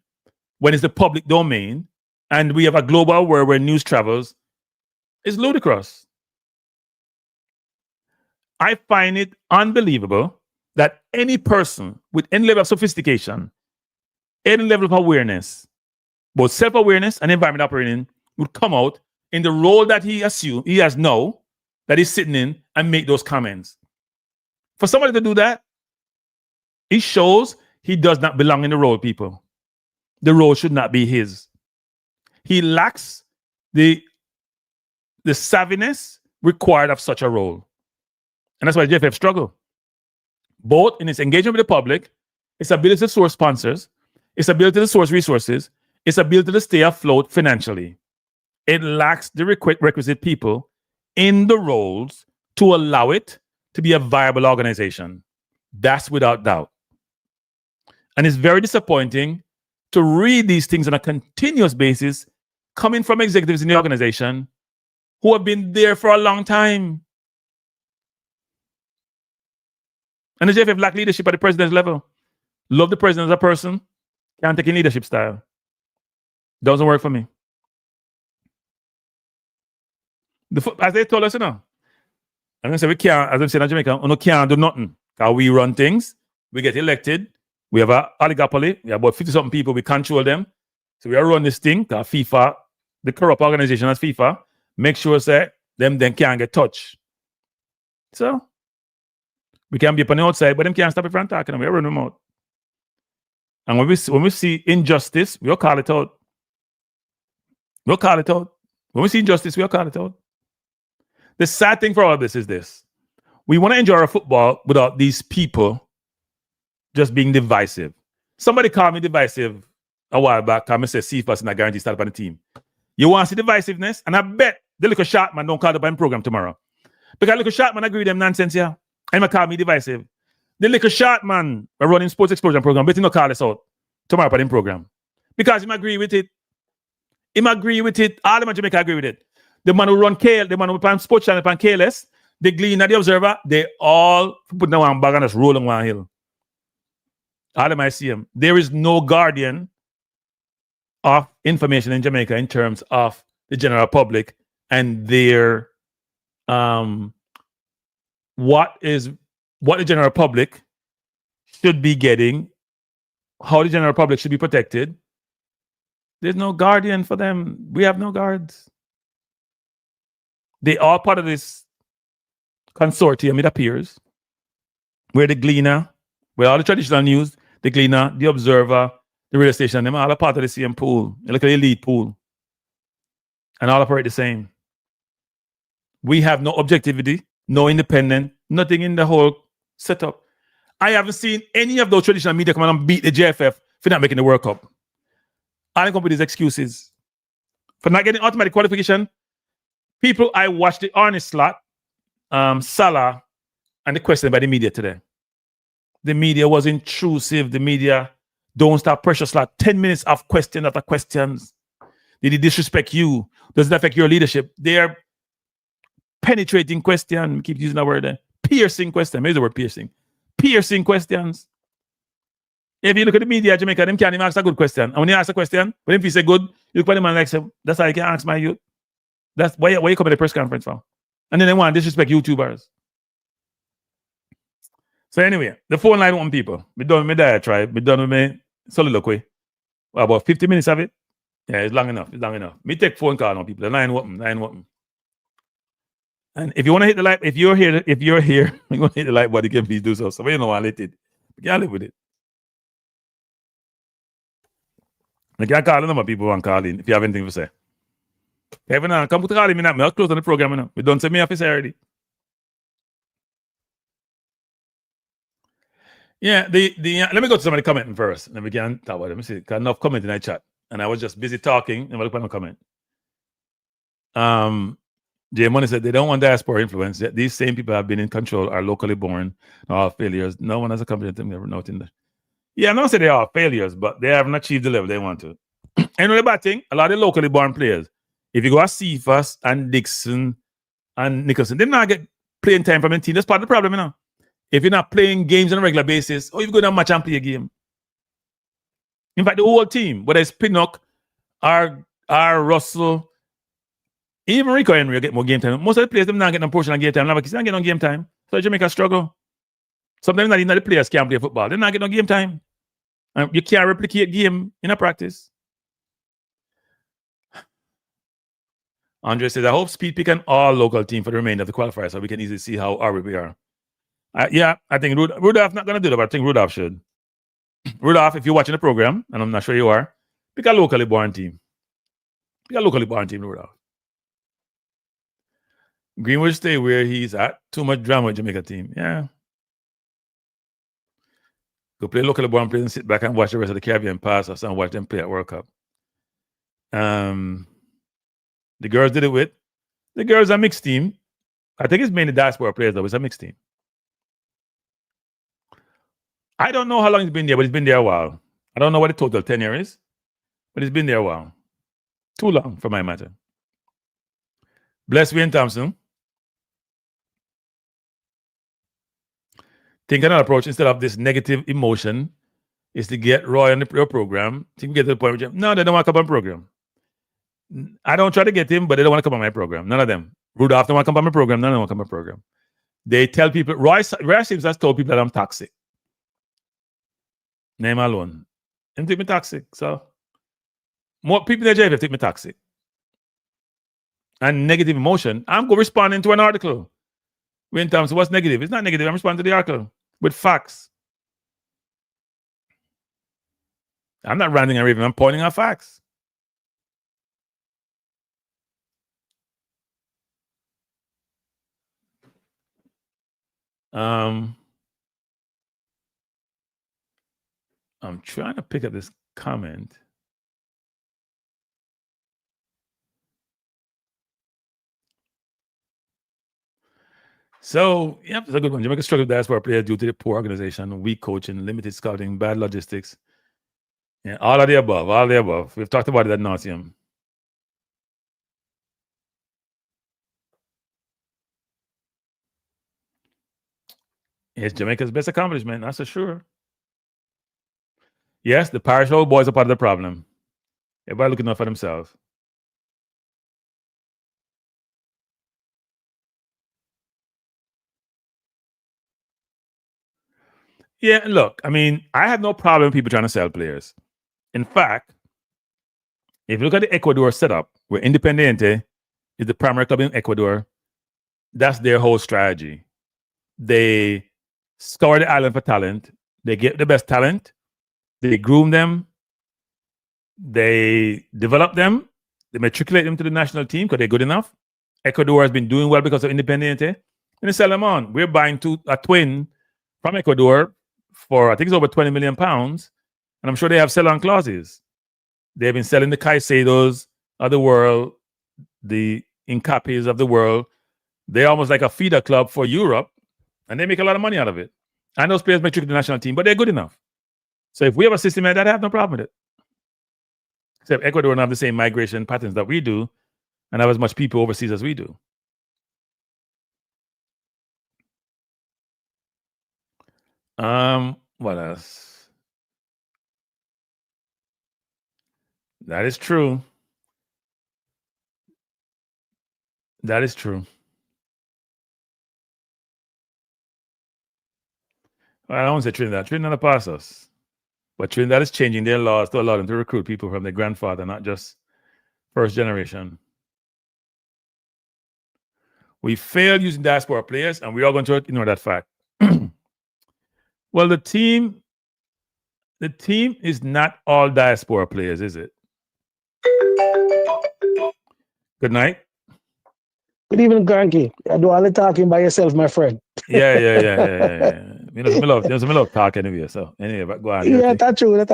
when it's the public domain, and we have a global world where news travels, is ludicrous. I find it unbelievable that any person with any level of sophistication, any level of awareness, both self-awareness and environment operating, would come out in the role that he has now, that he's sitting in, and make those comments. For somebody to do that, it shows he does not belong in the role, people. The role should not be his. He lacks the savviness required of such a role. And that's why JFF struggle. Both in its engagement with the public, its ability to source sponsors, its ability to source resources, its ability to stay afloat financially. It lacks the requisite people in the roles to allow it to be a viable organization. That's without doubt. And it's very disappointing to read these things on a continuous basis coming from executives in the organization who have been there for a long time. And the JFF lack leadership at the president's level. Love the president as a person, can't take in leadership style. Doesn't work for me. As they told us, you know, I'm going to say we can't, as I'm saying in Jamaica, we can't do nothing. Because we run things, we get elected, we have an oligopoly, we have about 50-something people, we control them. So we are running this thing, because FIFA, the corrupt organization as FIFA, make sure that them then can't get touched. So we can be up on the outside, but them can't stop it from talking, and we are running them out. And when we see injustice, we'll call it out. We'll call it out. When we see injustice, we'll call it out. The sad thing for all of this is this. We want to enjoy our football without these people just being divisive. Somebody called me divisive a while back. I said CFAS and I guarantee start up on the team. You want to see divisiveness? And I bet the little shot man don't call up on the program tomorrow. Because little shot man agree with them nonsense here. And he call me divisive. The little shot man running sports explosion program, but he not call us out tomorrow on the program. Because he agree with it. He agree with it. All the man Jamaica agree with it. The man who run KL, the man who run sports channel on KLS, the Gleaner, the Observer, they all put down one bag and just rolling one hill. All of them I see them. There is no guardian of information in Jamaica in terms of the general public and their what the general public should be getting, how the general public should be protected. There's no guardian for them. We have no guards. They are part of this consortium, it appears, where the Gleaner, where all the traditional news, the Gleaner, the Observer, the radio station, them all are part of the same pool, like an elite pool, and all operate the same. We have no objectivity, no independent, nothing in the whole setup. I haven't seen any of those traditional media come on and beat the JFF for not making the World Cup. All they come with these excuses. For not getting automatic qualification, people, I watched the honest slot, Salah, and the question by the media today. The media was intrusive. The media don't stop pressure slot. 10 minutes of question after questions. Did he disrespect you? Does it affect your leadership? They're penetrating question. We keep using that word there. Piercing question. Maybe the word piercing. Piercing questions. If you look at the media, Jamaica, them can't even ask a good question. And when you ask a question, when if you say good, you look at them and like say, that's how you can ask my youth. That's why you come to the press conference for. And then they want to disrespect YouTubers. So anyway, the phone line open, people. We done with my diatribe. We done with my soliloquy. Well, about 50 minutes of it. Yeah, it's long enough. It's long enough. Me take phone call on people. The line open. And if you want to hit the like, if you're here, you want to hit the like button, you can please do so. So we don't want to let it. You can't live with it. I can't call the number of people who want to call in if you have anything to say. Kevin, come to call me now. I'll close on the program now. We don't send me office already. Yeah, let me go to somebody commenting first, and then we can talk about it. Let me see. Got enough comment in that chat, and I was just busy talking, and I look at no comment. Jay Money said they don't want diaspora influence. These same people have been in control, are locally born, are failures. No one has a competent thing never noting that. Yeah, I'm not saying they are failures, but they haven't achieved the level they want to. And the bad thing, a lot of the locally born players, if you go at Cephas and Dixon and Nicholson, they're not get playing time from the team. That's part of the problem, you know. If you're not playing games on a regular basis, or if you go down match and play a game. In fact, the whole team, whether it's Pinnock or Russell, even Rico Henry get more game time. Most of the players them not getting a portion of game time. They're not getting on game time. So Jamaica struggle. Sometimes not even the players can't play football. They're not getting on game time. You can't replicate game in a practice. Andre says, I hope Speed pick an all local team for the remainder of the qualifier so we can easily see how we are. Yeah, I think Rudolph not going to do that, but I think Rudolph should. Rudolph, if you're watching the program, and I'm not sure you are, pick a locally born team. Pick a locally born team, Rudolph. Greenwood stay where he's at. Too much drama with Jamaica team. Yeah. Go play locally born players and sit back and watch the rest of the Caribbean pass or something, watch them play at World Cup. The girls did it with. The girls are a mixed team. I think it's mainly diaspora players, though. It's a mixed team. I don't know how long it's been there, but it's been there a while. I don't know what the total tenure is, but it's been there a while. Too long, for my matter. Bless Wayne Thompson. Think another approach instead of this negative emotion is to get Roy on your program. Think we get to the point where no, they don't want to come on the program. I don't try to get him, but they don't want to come on my program. None of them. Rudolph don't want to come on my program. None of them want to come on my program. They tell people, Roy Sims has told people that I'm toxic. Name alone. And think me toxic. So more people in the JFF think me toxic. And negative emotion. I'm going responding to an article. Wayne Thompson, what's negative? It's not negative. I'm responding to the article with facts. I'm not ranting and raving. I'm pointing out facts. I'm trying to pick up this comment. So, yep, it's a good one. Jamaica struggled with diaspora players due to the poor organization, weak coaching, limited scouting, bad logistics. Yeah, all of the above, all of the above. We've talked about it ad nauseum. It's Jamaica's best accomplishment, that's for sure. Yes, the parish old boys are part of the problem. Everybody looking out for themselves. Yeah, look, I mean, I have no problem with people trying to sell players. In fact, if you look at the Ecuador setup, where Independiente is the primary club in Ecuador, that's their whole strategy. They scour the island for talent. They get the best talent. They groom them. They develop them. They matriculate them to the national team because they're good enough. Ecuador has been doing well because of Independiente. And they sell them on. We're buying a twin from Ecuador for, I think it's over £20 million. And I'm sure they have sell-on clauses. They've been selling the Caicedos of the world, the Incapes of the world. They're almost like a feeder club for Europe, and they make a lot of money out of it. And those players may trick the national team, but they're good enough. So if we have a system like that, I have no problem with it. Except Ecuador don't have the same migration patterns that we do and have as much people overseas as we do. What else? That is true. That is true. Well, I don't want to say Trinidad. Trinidad pass us. But Trinidad is changing their laws to allow them to recruit people from their grandfather, not just first generation. We failed using diaspora players, and we are going to ignore that fact. Well, the team is not all diaspora players, is it? Good night. Good evening, Cranky. I do all the talking by yourself, my friend. Yeah. You know, some love talk anyway. So anyway, but go on. Yeah, that's true. I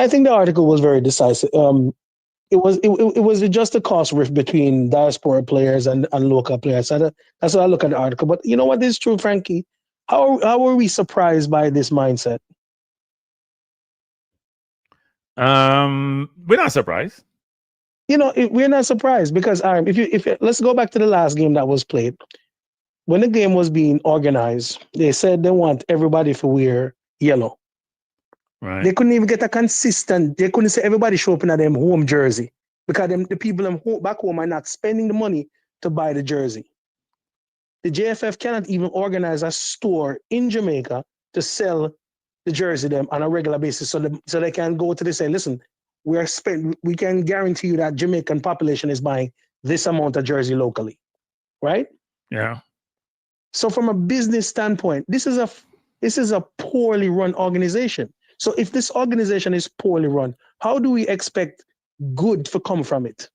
think the article was very decisive. It was just a cost rift between diaspora players and local players. So that's what I look at the article. But you know what is true, Frankie? How are we surprised by this mindset? We're not surprised. You know, we're not surprised because if let's go back to the last game that was played. When the game was being organized, they said they want everybody to wear yellow. Right. They couldn't even get a consistent. They couldn't say everybody show up in them home jersey because the people back home are not spending the money to buy the jersey. The JFF cannot even organize a store in Jamaica to sell the jersey them on a regular basis, so they can go to this and say, listen, we can guarantee you that Jamaican population is buying this amount of jersey locally, right? Yeah. So from a business standpoint, this is a poorly run organization. So if this organization is poorly run, how do we expect good to come from it?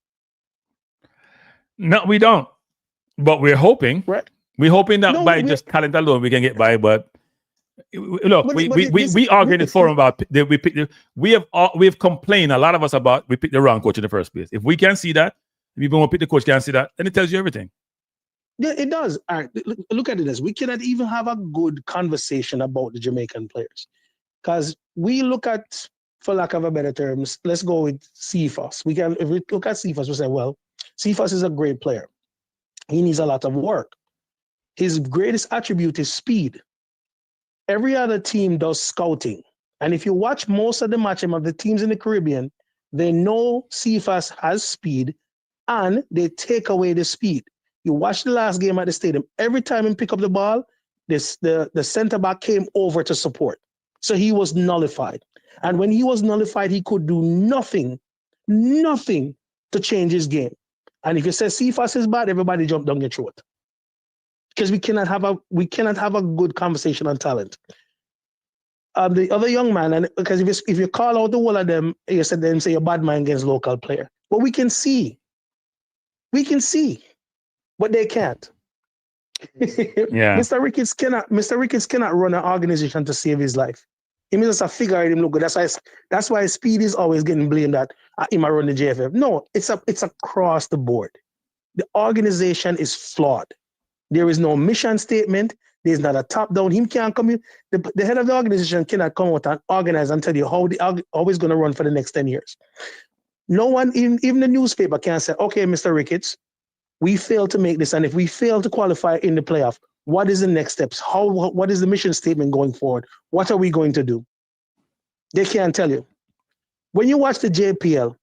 No, we don't. But we're hoping. Right. We're hoping that by just talent alone we can get by. But look, we argue in the forum about we have complained, a lot of us, about we picked the wrong coach in the first place. If we can see that, if even when we pick the coach can't see that, then it tells you everything. Yeah, it does. All right, look at it as we cannot even have a good conversation about the Jamaican players. Because we look at, for lack of a better term, let's go with Cephas. If we look at Cephas, we say, well, Cephas is a great player. He needs a lot of work. His greatest attribute is speed. Every other team does scouting. And if you watch most of the matches of the teams in the Caribbean, they know Cephas has speed and they take away the speed. You watch the last game at the stadium, every time he pick up the ball, the center back came over to support. So he was nullified. And when he was nullified, he could do nothing to change his game. And if you say Cephas is bad, everybody jump down your throat. Because we cannot have a good conversation on talent. The other young man, and because if you call out the whole of them, you said them say a bad man against local player. But we can see, but they can't. Yeah. Mr. Ricketts cannot run an organization to save his life. He means a figure him look good. That's why speed is always getting blamed that he might run the JFF. No, it's across the board. The organization is flawed. There is no mission statement. There's not a top down. Him can't come in. The head of the organization cannot come out and organize and tell you how it's going to run for the next 10 years. No one, even the newspaper, can say, okay, Mr. Ricketts, we failed to make this, and if we fail to qualify in the playoff, what is the next steps? What is the mission statement going forward? What are we going to do? They can't tell you. When you watch the JPL,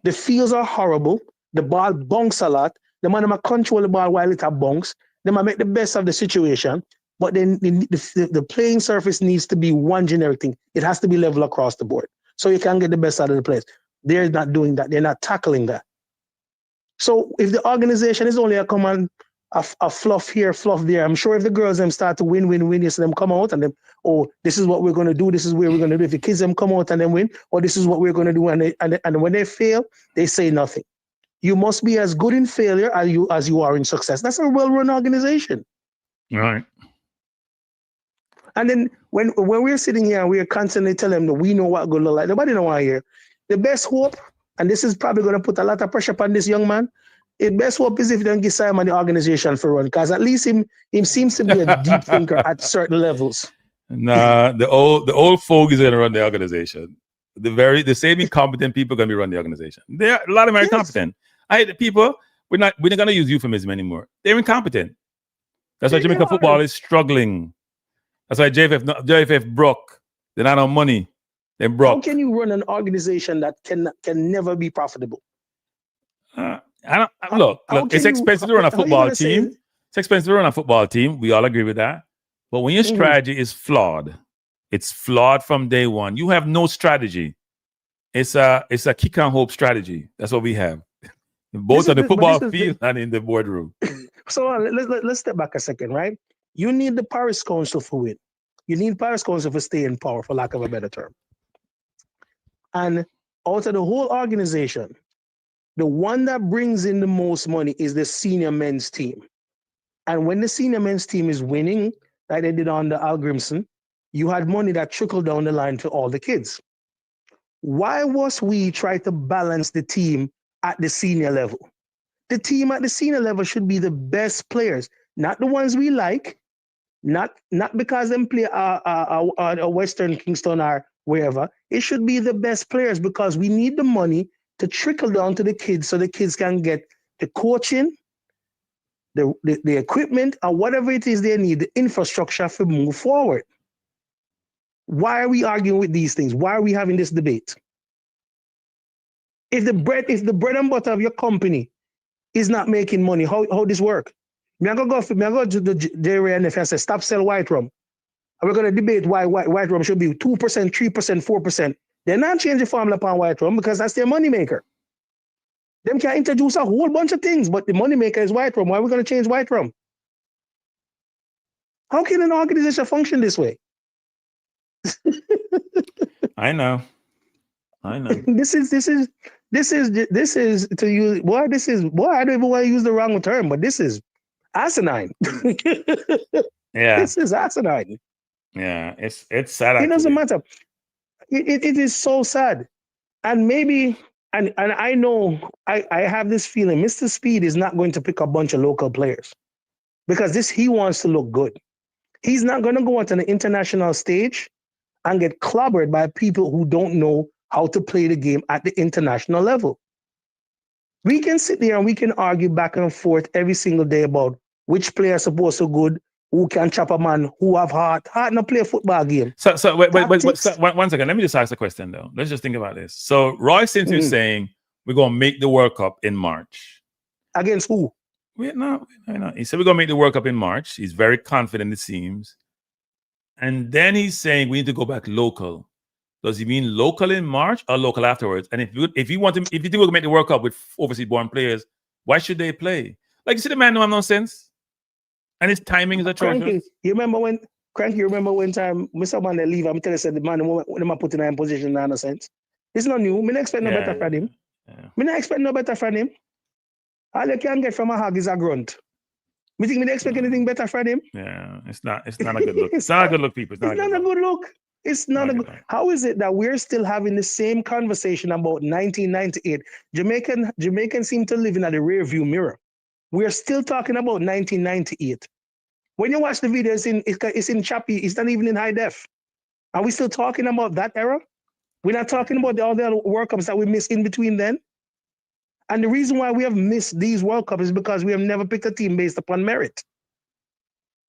the fields are horrible. The ball bunks a lot. The man might control the ball while it bunks. They might make the best of the situation, but then the playing surface needs to be one generic thing. It has to be level across the board, so you can get the best out of the players. They're not doing that. They're not tackling that. So if the organization is only a command, a fluff here, fluff there, I'm sure if the girls them start to win, you see them come out and them, oh, this is what we're going to do. This is where we're going to do. If the kids them come out and then win, or this is what we're going to do. And when they fail, they say nothing. You must be as good in failure as you are in success. That's a well-run organization. Right. And then when we're sitting here and we're constantly telling them that we know what good look like, nobody don't want to hear. The best hope, and this is probably going to put a lot of pressure upon this young man, the best hope is if they don't give Simon the organization for run, because at least him seems to be a deep thinker at certain levels. Nah, the old folk is going to run the organization. The same incompetent people are going to be running the organization. A lot of them are incompetent. The people, we're not going to use euphemism anymore. They're incompetent. That's why Jamaica football is struggling. That's why JFF broke. They don't have money. They broke. How can you run an organization that can never be profitable? Look, it's expensive to run a football team. It's expensive to run a football team. We all agree with that. But when your strategy is flawed, it's flawed from day one. You have no strategy. It's a kick and hope strategy. That's what we have, both on the football field and in the boardroom. So let's step back a second, right? You need the Paris Council for win. You need Paris Council for stay in power, for lack of a better term. And out of the whole organization, the one that brings in the most money is the senior men's team. And when the senior men's team is winning, like they did under Al Grimson, you had money that trickled down the line to all the kids. Why was we try to balance the team at the senior level? The team at the senior level should be the best players, not the ones we like, not because them play a Western Kingston or wherever. It should be the best players because we need the money to trickle down to the kids so the kids can get the coaching, the equipment, or whatever it is they need, the infrastructure to move forward. Why are we arguing with these things? Why are we having this debate? If the bread and butter of your company is not making money, how this work? Me I go to the JFF and say, stop sell white rum. And we're going to debate why white rum should be 2%, 3%, 4%. They're not changing the formula upon white rum because that's their money maker. Them can introduce a whole bunch of things, but the money maker is white rum. Why are we going to change white rum? How can an organization function this way? I know. This is to use, boy, this is, boy, I don't even want to use the wrong term, but this is asinine. Yeah. This is asinine. Yeah, it's sad. It doesn't matter. It is so sad. And maybe, and I know, I have this feeling Mr. Speed is not going to pick a bunch of local players because he wants to look good. He's not going to go out on the international stage and get clobbered by people who don't know how to play the game at the international level. We can sit there and we can argue back and forth every single day about which player is supposed to be good, who can chop a man, who have heart not play a football game. So wait, so, one second. Let me just ask a question though. Let's just think about this. So Roy Simpson is saying we're going to make the World Cup in March. Against who? No. He said we're going to make the World Cup in March. He's very confident, it seems. And then he's saying we need to go back local. Does he mean local in March or local afterwards? And if you think we're going to make the World Cup with overseas born players, why should they play? Like, you see the man don't have no sense? And his timing is atrocious. Cranky, you remember when time Mr. Man they leave, I'm telling you, the man when I put in a position, no sense. It's not new. Me not expect no better from him. Me not expect no better from him. All you can get from a hog is a grunt. Me think me not expect anything better from him. Yeah, it's not a good look. It's not a good look, people. It's not a good look. It's not a good. How is it that we're still having the same conversation about 1998? Jamaicans seem to live in the rear view mirror. We're still talking about 1998. When you watch the video, it's in choppy. It's not even in high def. Are we still talking about that era? We're not talking about all the other World Cups that we missed in between then. And the reason why we have missed these World Cups is because we have never picked a team based upon merit.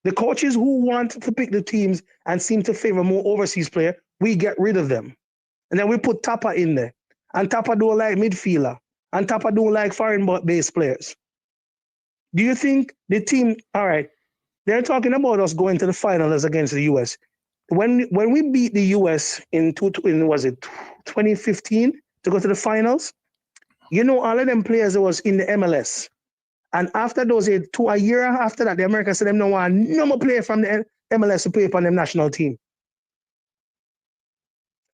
The coaches who want to pick the teams and seem to favor more overseas player, we get rid of them. And then we put Tapa in there. And Tapa don't like midfielder. And Tapa don't like foreign-based players. Do you think the team, all right, they're talking about us going to the finals against the US. When we beat the US in 2015 to go to the finals, you know, all of them players that was in the MLS. And after those, a year after that, the Americans said them no want no more player from the MLS to play for them national team.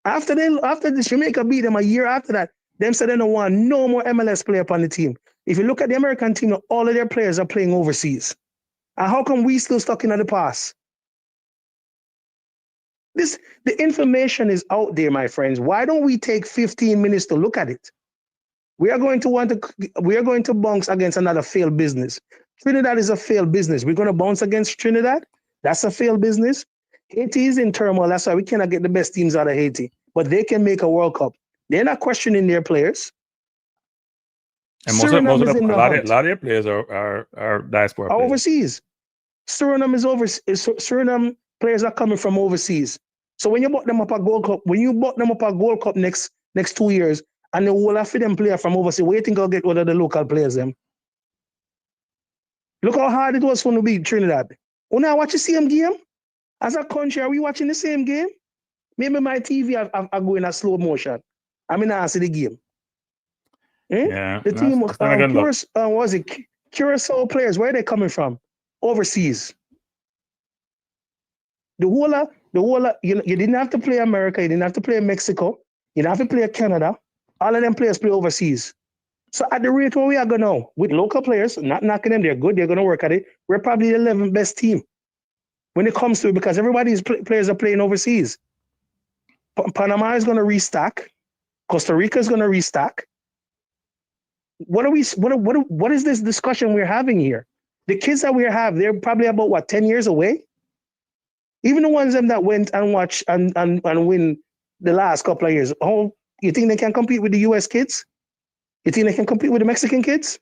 After the Jamaica beat them a year after that, them said they don't want no more MLS player upon the team. If you look at the American team, all of their players are playing overseas. And how come we still stuck in the past? The information is out there, my friends. Why don't we take 15 minutes to look at it? We are going to bounce against another failed business. Trinidad is a failed business. We're going to bounce against Trinidad. That's a failed business. Haiti is in turmoil. That's why we cannot get the best teams out of Haiti. But they can make a World Cup. They're not questioning their players. And a lot of their players are diaspora players. Overseas. Suriname is overseas. Suriname players are coming from overseas. So when you bought them up a Gold Cup, next 2 years, and the whole of them player from overseas, where you think I'll get one of the local players them? Look how hard it was for to beat Trinidad. Oh, now watch the same game? As a country, are we watching the same game? Maybe my TV are going at slow motion. I mean, I see the game. Yeah. The team was it Curacao players? Where are they coming from? Overseas. The whole you didn't have to play America, you didn't have to play Mexico, you didn't have to play Canada. All of them players play overseas. So at the rate where we are going now, with local players, not knocking them, they're good, they're going to work at it. We're probably the 11th best team when it comes to it, because everybody's players are playing overseas. Panama is going to restock. Costa Rica is going to restock. What is this discussion we're having here? The kids that we have, they're probably about 10 years away. Even the ones that went and watch and win the last couple of years. Oh, you think they can compete with the US kids? You think they can compete with the Mexican kids?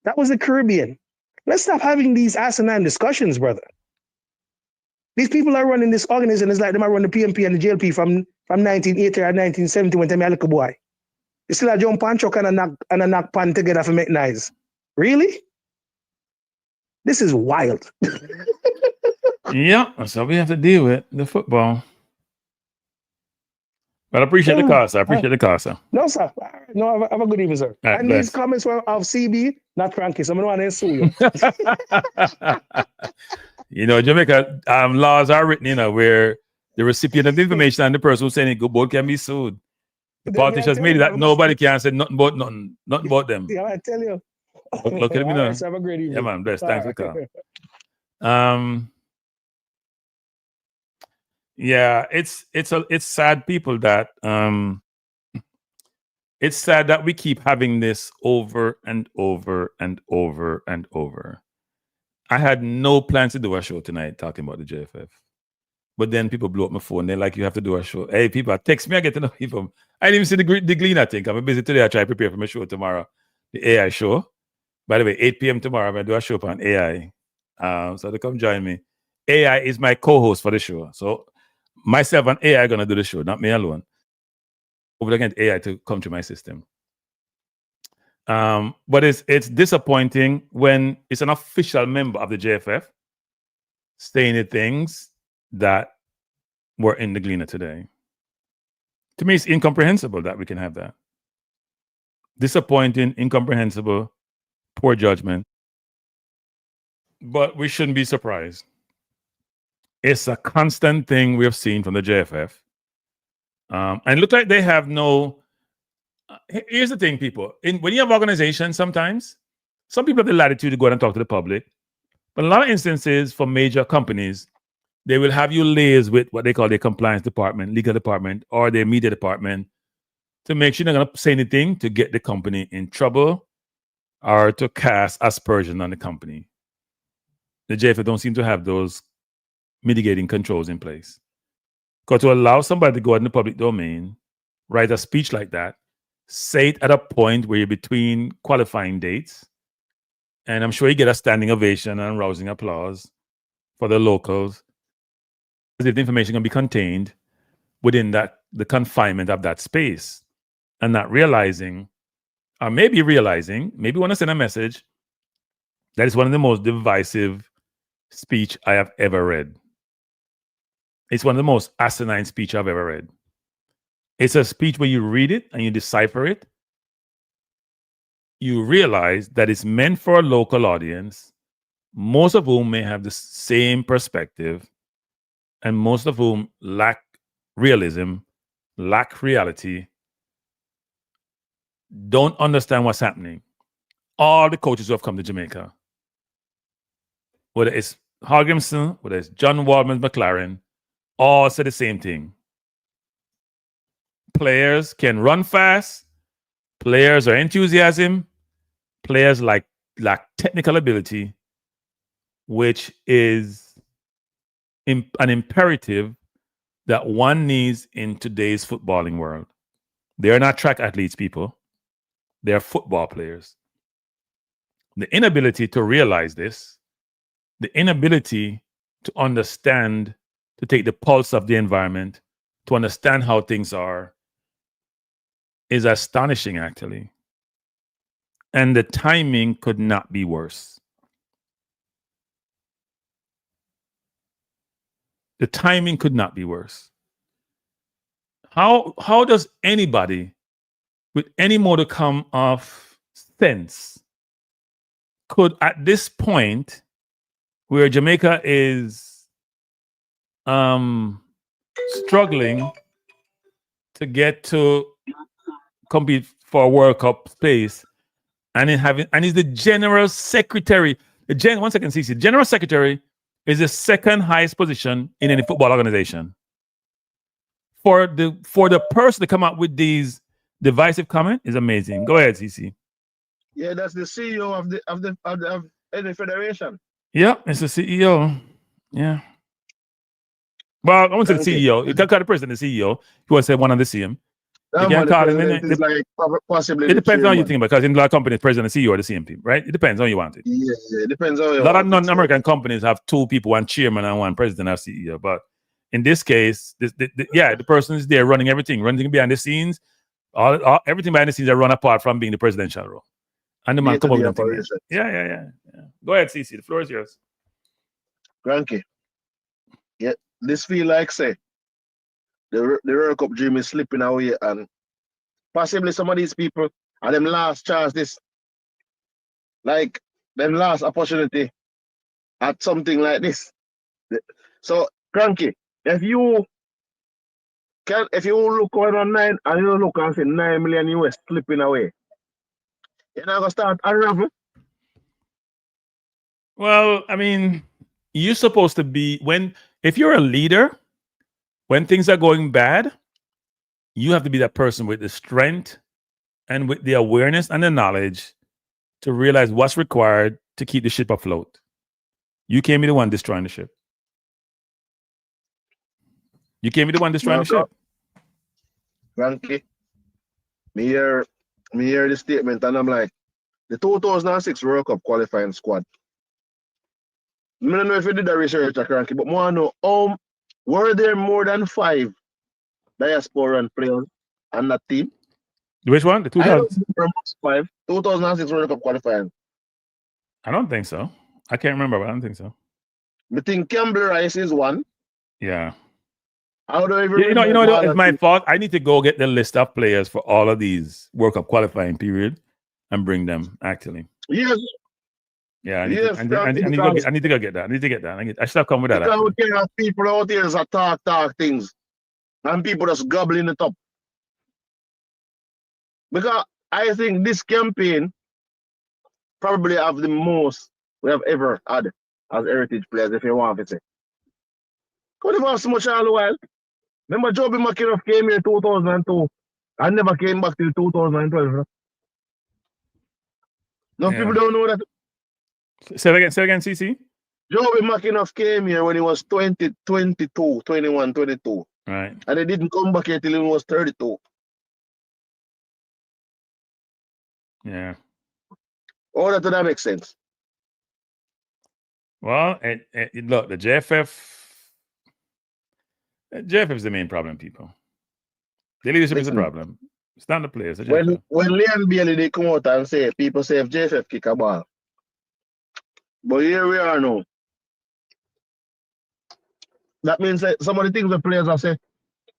That was the Caribbean. Let's stop having these asinine discussions, brother. These people are running this organization. It's like them are running the PMP and the JLP from 1980 or 1970 when they were a little boy. You still a jump and chuck and a knock pan together for make nice. Really? This is wild. Yeah, so we have to deal with the football. But I appreciate the call, sir. I appreciate the call, sir. No, sir. No, have a good evening, sir. Right, and bless. These comments were of CB, not Frankie. So I'm going to sue you. Jamaica laws are written, where the recipient of the information and the person who's saying it both can be sued. The politicians made it that nobody can say nothing about them. Yeah, I tell you. Look at me now. Right, so have a great evening. Yeah, man. Bless. Thanks for the call. Yeah, it's sad, people, that it's sad that we keep having this over and over and over and over. I had no plans to do a show tonight talking about the JFF. But then people blew up my phone. They're like, you have to do a show. Hey, people, text me. I get to know people. I didn't even see the Glean, I think. I'm busy today. I try to prepare for my show tomorrow. The AI show. By the way, 8 p.m. tomorrow, I'm going to do a show on AI. So they come join me. AI is my co-host for the show. So myself and AI are going to do the show, not me alone. Over against AI to come to my system. But it's disappointing when it's an official member of the JFF saying the things that were in the Gleaner today. To me, it's incomprehensible that we can have that. Disappointing, incomprehensible, poor judgment. But we shouldn't be surprised. It's a constant thing we have seen from the JFF. And it looks like they have no... Here's the thing, people. When you have organizations, sometimes, some people have the latitude to go out and talk to the public. But in a lot of instances, for major companies, they will have you liaise with what they call their compliance department, legal department, or their media department to make sure they're not going to say anything to get the company in trouble or to cast aspersion on the company. The JFF don't seem to have those mitigating controls in place. Because to allow somebody to go out in the public domain, write a speech like that, say it at a point where you're between qualifying dates, and I'm sure you get a standing ovation and rousing applause for the locals, if the information can be contained within the confinement of that space, and not realizing, or maybe realizing, maybe want to send a message that is one of the most divisive speech I have ever read. It's one of the most asinine speech I've ever read. It's a speech where you read it and you decipher it. You realize that it's meant for a local audience, most of whom may have the same perspective, and most of whom lack realism, lack reality, don't understand what's happening. All the coaches who have come to Jamaica, whether it's Hodgkinson, whether it's John Waldman McLaren, all say the same thing. Players can run fast. Players are enthusiasm. Players lack technical ability, which is an imperative that one needs in today's footballing world. They are not track athletes, people. They are football players. The inability to realize this, the inability to understand, to take the pulse of the environment, to understand how things are, is astonishing, actually. And the timing could not be worse. The timing could not be worse. How does anybody with any modicum of sense could, at this point, where Jamaica is struggling to get to compete for a World Cup space, and he's the general secretary. One second, CC. General secretary is the second highest position in any football organization. For the person to come up with these divisive comment is amazing. Go ahead, CC. Yeah, that's the CEO of any federation. Yeah, it's the CEO. Yeah. Well, I won't say the CEO. You can't call the president the CEO. You want to say one of the CM. You can't call him. Possibly it depends on how you think, because in a lot of companies, president and CEO are the same people, right? It depends on how you want it. Yeah, it depends on. A lot of non-American companies have two people, one chairman and one president or CEO. But in this case, the person is there running everything behind the scenes. Everything behind the scenes are run apart from being the presidential role. And the man come up with things. Yeah. Go ahead, CC. The floor is yours. Granky. Yeah, this feel like, say, the World Cup dream is slipping away, and possibly some of these people are them last chance, them last opportunity at something like this. So, Granky, if you look online and you look and say 9 million US slipping away, you're not gonna start unravel. Well, I mean, you're supposed to be, if you're a leader, when things are going bad, you have to be that person with the strength and with the awareness and the knowledge to realize what's required to keep the ship afloat. You can't be the one destroying the ship. You can't be the one destroying the ship. Frankie, me hear the statement and I'm like, the 2006 World Cup qualifying squad. I don't know if you did the research, Frankie, but I know, were there more than 5 diasporan players on that team? Which one? The 2005, 2006 World Cup qualifying. I don't think so. I can't remember, but I don't think so. I think Campbell Rice is one. Yeah. I don't even you know, it's my fault. I need to go get the list of players for all of these World Cup qualifying period and bring them, actually. Yes. Yeah, I need to go get that. I should have come with that. Because we have people out here that talk things, and people just gobbling it up. Because I think this campaign probably have the most we have ever had as heritage players, if you want to say. Because they have so much all the while. Remember, Joby McKinnon came here in 2002 and never came back till 2012. No, people don't know that. Say again, CC. Joby McKinnon came here when he was 21, 22. Right. And he didn't come back here till he was 32. Yeah. Oh, that makes sense. Well, look, the JFF is the main problem, people. The leadership is the problem. It's not the players. When Leon Bailey they come out and say, people say if JFF kick a ball. But here we are now. That means that some of the things the players are saying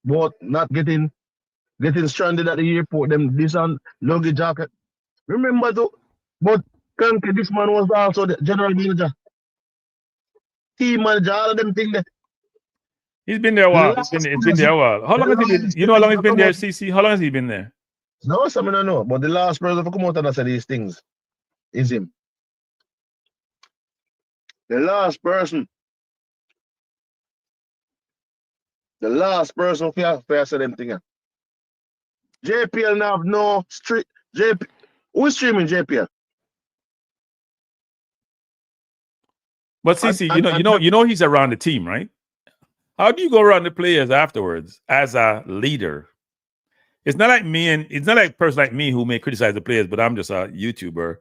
about not getting stranded at the airport, them this and luggage jacket. Remember though, but Kanke, this man was also the general manager, team manager, all of them things there. He's been there a while. It's been there a while. How long has he been? You know how long he's been there, CC? How long has he been there? No, some don't know. But the last person to come out and say these things is him. The last person. The last person for say them thing. JPL now have no street. Who's streaming JPL? But CC, you know he's around the team, right? How do you go around the players afterwards as a leader? It's not like me, and it's not like a person like me who may criticize the players, but I'm just a YouTuber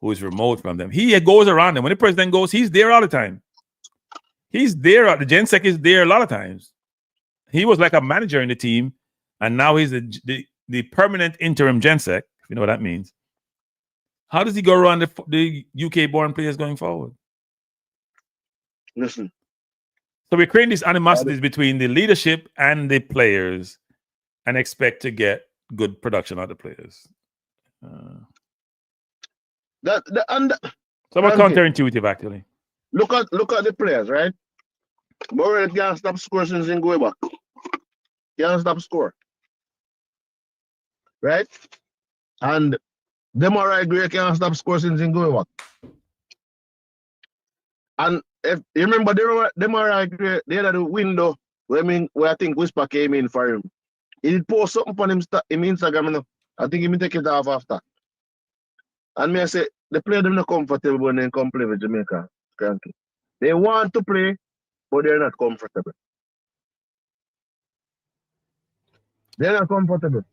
who is remote from them. He goes around them. When the president goes, he's there all the time. He's there. The GenSec is there a lot of times. He was like a manager in the team, and now he's the permanent interim GenSec, if you know what that means. How does he go around the UK-born players going forward? Listen. So we're creating these animosities between the leadership and the players and expect to get good production out of the players. Somewhat counterintuitive, actually. Look at the players, right? Morel can't stop scoring since in going back. Can't stop score. Right? And Demarai Gray can't stop scoring since in going back. And if you remember Demarai Gray, they had the window where I think Whisper came in for him. He did post something on him Instagram. You know? I think he may take it off after. And me I say, the player them not comfortable when they come play with Jamaica. Cranky. They want to play, but they're not comfortable. They're not comfortable.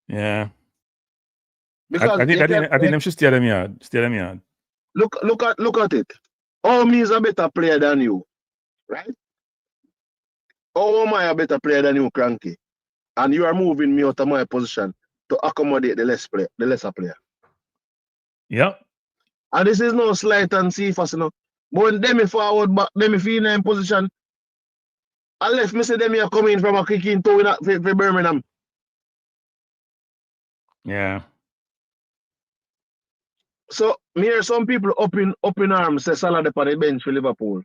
Yeah. Because I think them should stay them yard. Stay them yard. Look at it. Oh, me is a better player than you, right? Oh, am I a better player than you, Cranky? And you are moving me out of my position to accommodate the lesser player. Yep. And this is no slight and see for you know. But when them forward back, them feel in position. Unless me say them here coming from a kicking toe for Birmingham. Yeah. So me hear some people up in arms say Salah on the bench for Liverpool.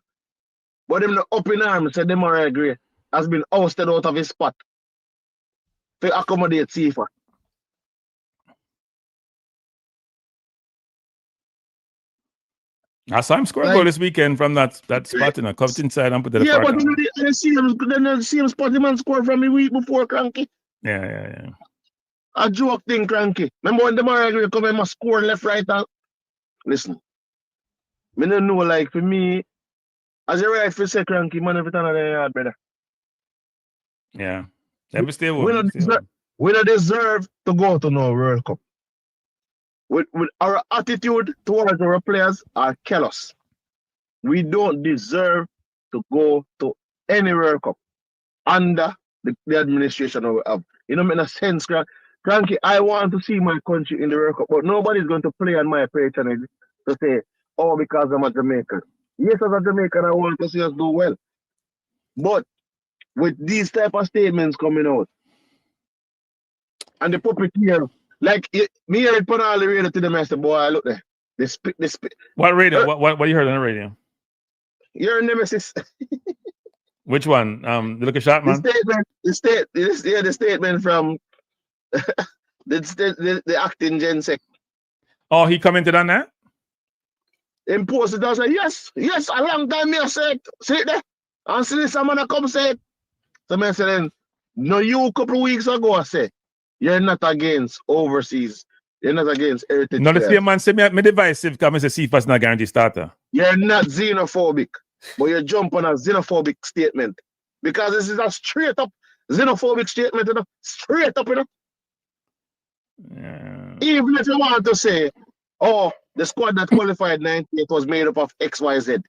But them up in arms say Demarai Gray has been ousted out of his spot to accommodate Sifa. I saw him score a goal this weekend from that spot, you know, come inside and put the yeah, but I see him spot the man score from the week before, Cranky. Yeah. A joke thing, Cranky. Remember when Demarai Gray come and score left, right, and listen. Me don't know, like for me, as a right for say Cranky, man, every time I yard, brother. Yeah. Never stay We don't deserve to go to no World Cup. With our attitude towards our players are callous. We don't deserve to go to any World Cup under the administration we have. You know, make sense, Cranky. I want to see my country in the World Cup, but nobody's going to play on my patronage to say, oh, because I'm a Jamaican. Yes, as a Jamaican, I want to see us do well. But with these type of statements coming out, and the puppeteer, like me heard put all the radio to the master boy, look there. They spit. What radio? What you heard on the radio? Your nemesis. Which one? The look a shot, man. The statement from the acting GenSec. Oh, he commented on that? In posted I say, yes, a long time me I said, sit there. And see this man come say it. So I said, no, you a couple of weeks ago I say, you're not against overseas. You're not against heritage. No, the same man say me divisive because I say CFA's not guaranteed starter. You're not xenophobic, but you jump on a xenophobic statement. Because this is a straight up xenophobic statement, you know? Straight up, you know? Yeah. Even if you want to say, oh, the squad that qualified 98 was made up of XYZ.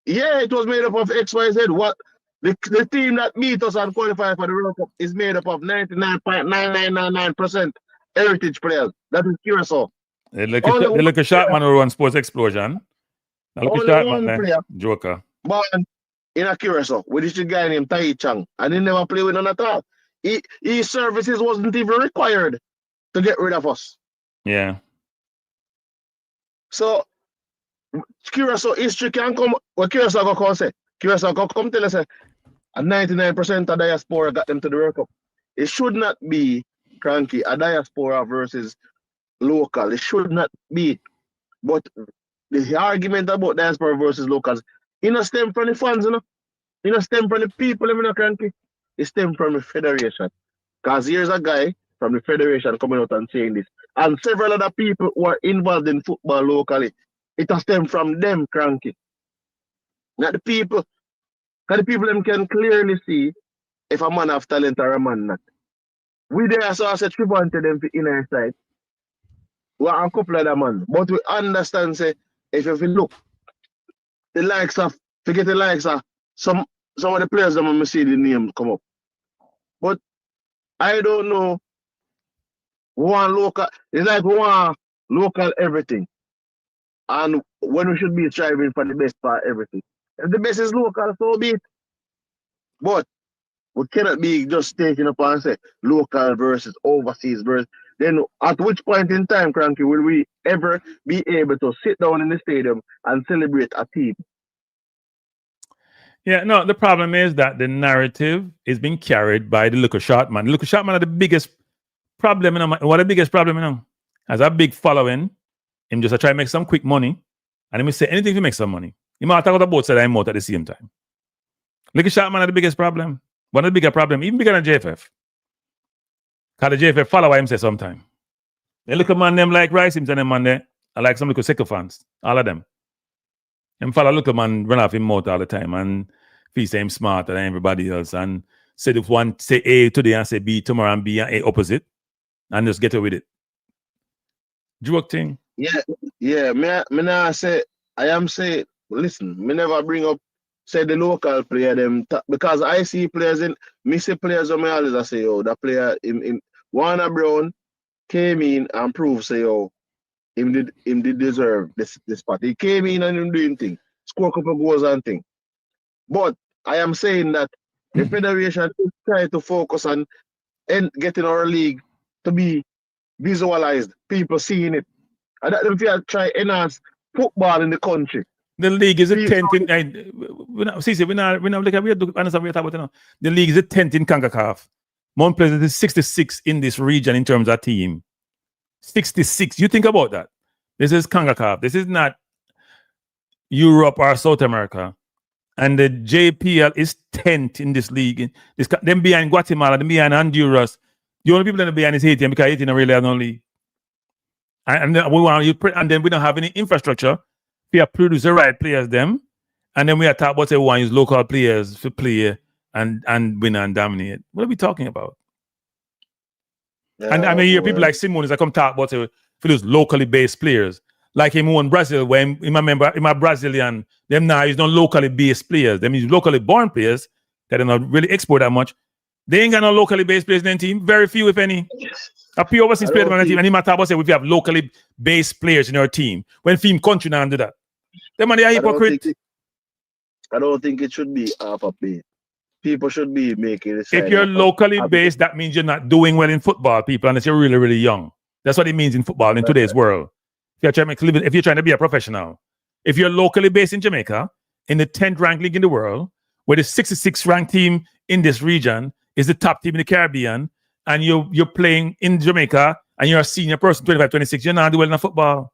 Yeah, it was made up of XYZ. What the team that beat us and qualified for the World Cup is made up of 99.9999% heritage players. That is Curacao. They look a shot man who run Sports Explosion. They look a shot man, Joker. But in a Curacao, with this guy named Tai Chang, and he never played with none at all. His services wasn't even required to get rid of us. Yeah. So Curacao history can come. What Curacao go come say? Curacao go come tell us and 99% of diaspora got them to the World Cup. It should not be, Cranky, a diaspora versus local. It should not be. But the argument about diaspora versus locals, it not stem from the fans, you know. You know, stem from the people, you know, cranky. It stem from the federation. Because here's a guy from the federation coming out and saying this. And several other people who are involved in football locally. It has stemmed from them, cranky. Not the people. Because the people them can clearly see if a man have talent or a man not. We there so I said Tribon to them for inner side. We are a couple of them man. But we understand say if you look, the likes of forget the likes of some of the players that I see the name come up. But I don't know one local it's like one local everything. And when we should be striving for the best for everything. If the best is local, so be it. But we cannot be just taking up and say local versus overseas versus. Then at which point in time, Cranky, will we ever be able to sit down in the stadium and celebrate a team? Yeah, no, the problem is that the narrative is being carried by the local short man. The local short man are the biggest problem. You know, what the biggest problem, you know? Has a big following. Him just try to make some quick money. And he may say anything to make some money. He might talk about both sides and mouth at the same time. Local short man are the biggest problem. One of the bigger problem, even bigger than JFF. Because the JFF follow him say sometime. They look at man them like Rice, Simpson and man there. I like some little sycophants. All of them. Them follow look at man run off him mouth all the time and he say him smarter than everybody else. And say if one say A today and say B tomorrow and B and A opposite. And just get away with it. Joke thing. Yeah. Me now say I am say listen, me never bring up say the local player them because I see players in me see players on me always I say the player in Warner Brown came in and proved say him did deserve this spot. He came in and him doing thing, score a couple goals and thing. But I am saying that the federation is trying to focus on getting our league to be visualized, people seeing it. And that them try enhance football in the country. The league is a 10th in we're not look at we understand what about now. The league is a 10th in CONCACAF. Mount Pleasant is 66 in this region in terms of team. 66. You think about that. This is CONCACAF. This is not Europe or South America. And the JPL is 10th in this league. Them behind Guatemala, them behind Honduras. The only people that are behind is Haiti because Haiti don't really have no league. And then we don't have any infrastructure. We have produced the right players them, and then we are talking about say we want to use local players to play and win and dominate. What are we talking about? And I mean, hear people like Simon is come talk about for those locally based players, like him who in Brazil, when him a Brazilian, them now he's not locally based players. Them is locally born players that are not really export that much. They ain't got no locally based players in their team. Very few, if any. A few overseas players in the team, and he might talk about say if you have locally based players in your team. When film country now do that. Them are a hypocrite. I don't think it should be half a pay. People should be making it. If you're locally based, that means you're not doing well in football, people, unless you're really, really young. That's what it means in football in today's world. If you're trying to be a professional. If you're locally based in Jamaica, in the 10th ranked league in the world, where the 66th ranked team in this region is the top team in the Caribbean, and you're playing in Jamaica, and you're a senior person, 25, 26, you're not doing well in football.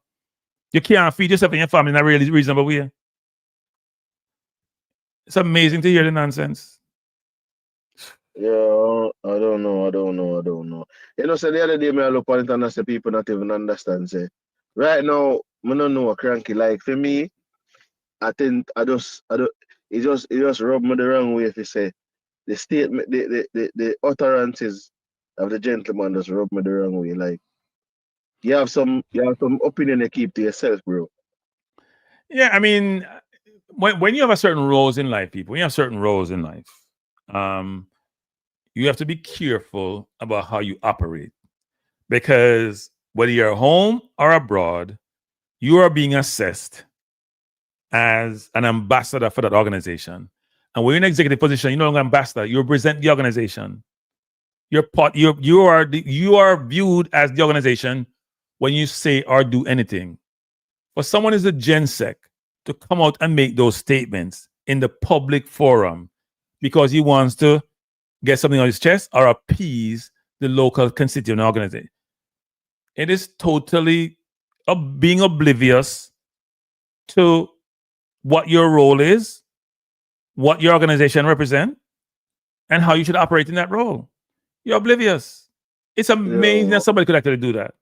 You can't feed yourself and your family in a really reasonable way. It's amazing to hear the nonsense. Yeah, I don't know. You know, so the other day, I look on it and I say people not even understand. Say, right now, I don't know what cranky like. For me, I think it just rubbed me the wrong way if you say the statement, the utterances of the gentleman just rubbed me the wrong way. Like, you have some opinion you keep to yourself, bro. Yeah, I mean, when you have a certain roles in life, people, when you have certain roles in life, you have to be careful about how you operate. Because whether you're home or abroad, you are being assessed as an ambassador for that organization. And when you're in an executive position, you're no longer an ambassador, you represent the organization. You are viewed as the organization when you say or do anything. For someone is a GenSec to come out and make those statements in the public forum because he wants to get something on his chest or appease the local constituent organization. It is totally being oblivious to what your role is, what your organization represent and how you should operate in that role. You're oblivious. It's amazing that somebody could actually do that.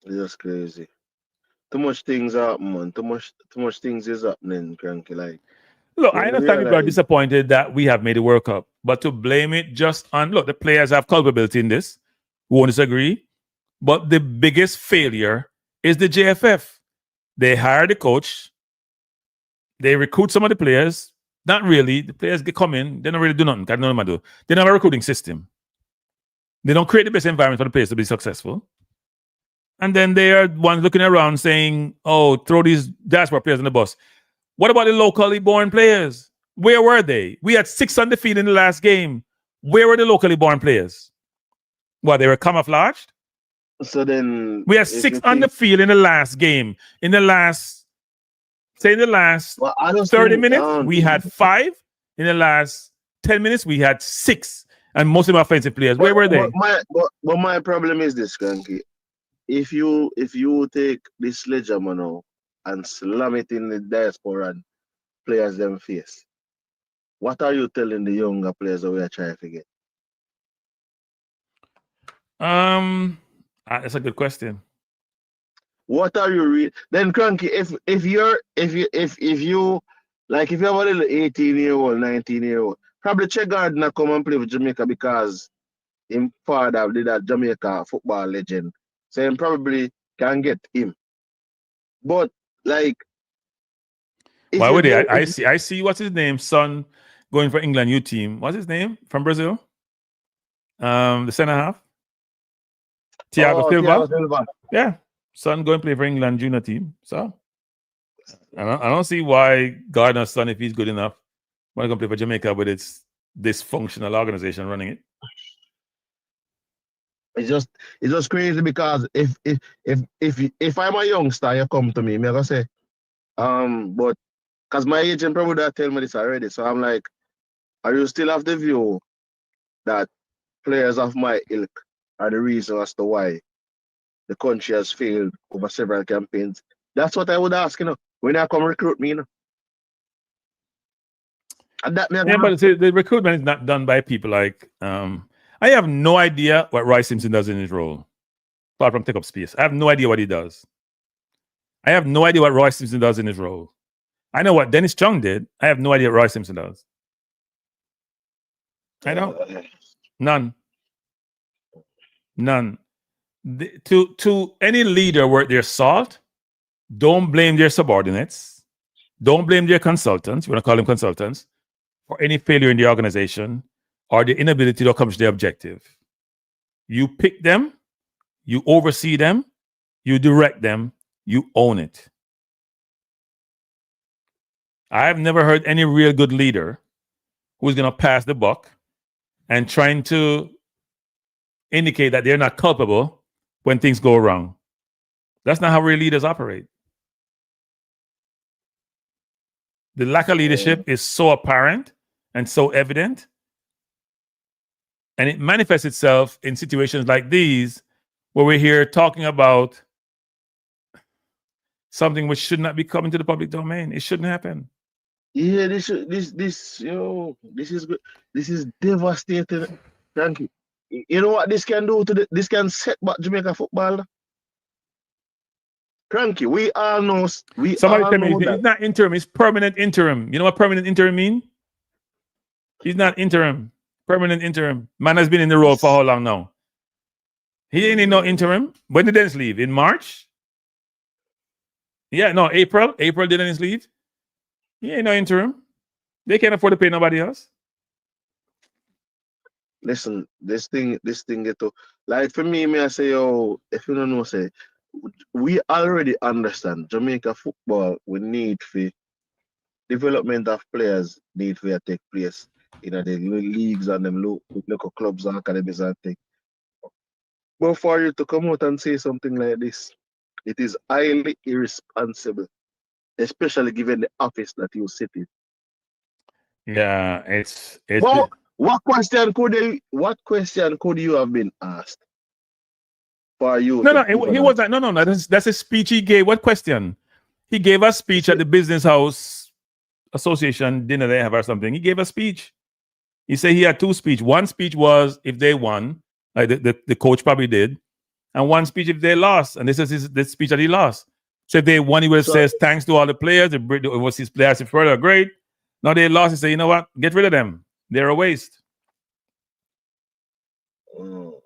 It's just crazy. Too much things happen, man. Too much things is happening, cranky. Like, look, I understand people are disappointed that we have made the World Cup, but to blame it just on, look, the players have culpability in this. We won't disagree. But the biggest failure is the JFF. They hire the coach. They recruit some of the players. Not really. The players come in. They don't really do nothing. They don't have a recruiting system. They don't create the best environment for the players to be successful. And then they are ones looking around saying, oh, throw these diaspora players on the bus. What about the locally born players? Where were they? We had 6 on the field in the last game. Where were the locally born players? What, they were camouflaged? So then we had 6 on the field in the last game. In the last 30 minutes, we had 5. In the last 10 minutes, we had 6. And most of our offensive players, where were they? But my problem is this, Cranky. If you take this sledgehammer now and slam it in the diaspora and players them face, what are you telling the younger players that we are trying to get? That's a good question. What are you then, Cranky? If you have a little 18-year-old, 19-year-old, probably Che Gardner come and play for Jamaica because him father did that Jamaica football legend. So him probably can get him. But like, why would they? I see what's his name, son, going for England U team. What's his name from Brazil? The centre half. Thiago Silva. Yeah, son going to play for England junior team. So I don't see why Gardner's son, if he's good enough, want to go play for Jamaica with its dysfunctional organization running it. It's just crazy because if I'm a youngster, you come to me, I'm gonna say, but because my agent probably would have tell me this already, so I'm like, are you still of the view that players of my ilk are the reason as to why the country has failed over several campaigns? That's what I would ask, when I come recruit me, And that, but the recruitment is not done by people like I have no idea what Roy Simpson does in his role, apart from take up space. I have no idea what he does. I have no idea what Roy Simpson does in his role. I know what Dennis Chung did. I have no idea what Roy Simpson does. I don't. None. To any leader worth their salt, don't blame their subordinates. Don't blame their consultants. You want to call them consultants for any failure in the organization or the inability to accomplish their objective. You pick them, you oversee them, you direct them, you own it. I have never heard any real good leader who's going to pass the buck and trying to indicate that they're not culpable when things go wrong. That's not how real leaders operate. The lack of leadership is so apparent and so evident. And it manifests itself in situations like these, where we're here talking about something which should not be coming to the public domain. It shouldn't happen. Yeah, this is good. This is devastating. Thank you. You know what this can do to this can set back Jamaica football. Cranky, we all know. Somebody tell me it's not interim, it's permanent interim. You know what permanent interim mean? He's not interim. Permanent interim. Man has been in the role for how long now? He ain't in no interim. When did Dennis leave? In March? Yeah, no, April. April did Dennis leave? He ain't no interim. They can't afford to pay nobody else. Listen, this thing get to, like, for me, I say, if you don't know, say, we already understand Jamaica football, we need for development of players need to take place in the leagues and them local clubs and academies and things. But for you to come out and say something like this, it is highly irresponsible, especially given the office that you sit in. Yeah, it's well, what question could you have been asked for you? No, he wasn't. No. That's a speech he gave. What question? He gave a speech at the business house association dinner they have or something. He gave a speech. He said he had two speeches. One speech was if they won, like the coach probably did, and one speech if they lost. And this is the speech that he lost. So if they won, he would have said thanks to all the players. The overseas players, if further great. Now they lost. He said, you know what? Get rid of them. They're a waste. Oh,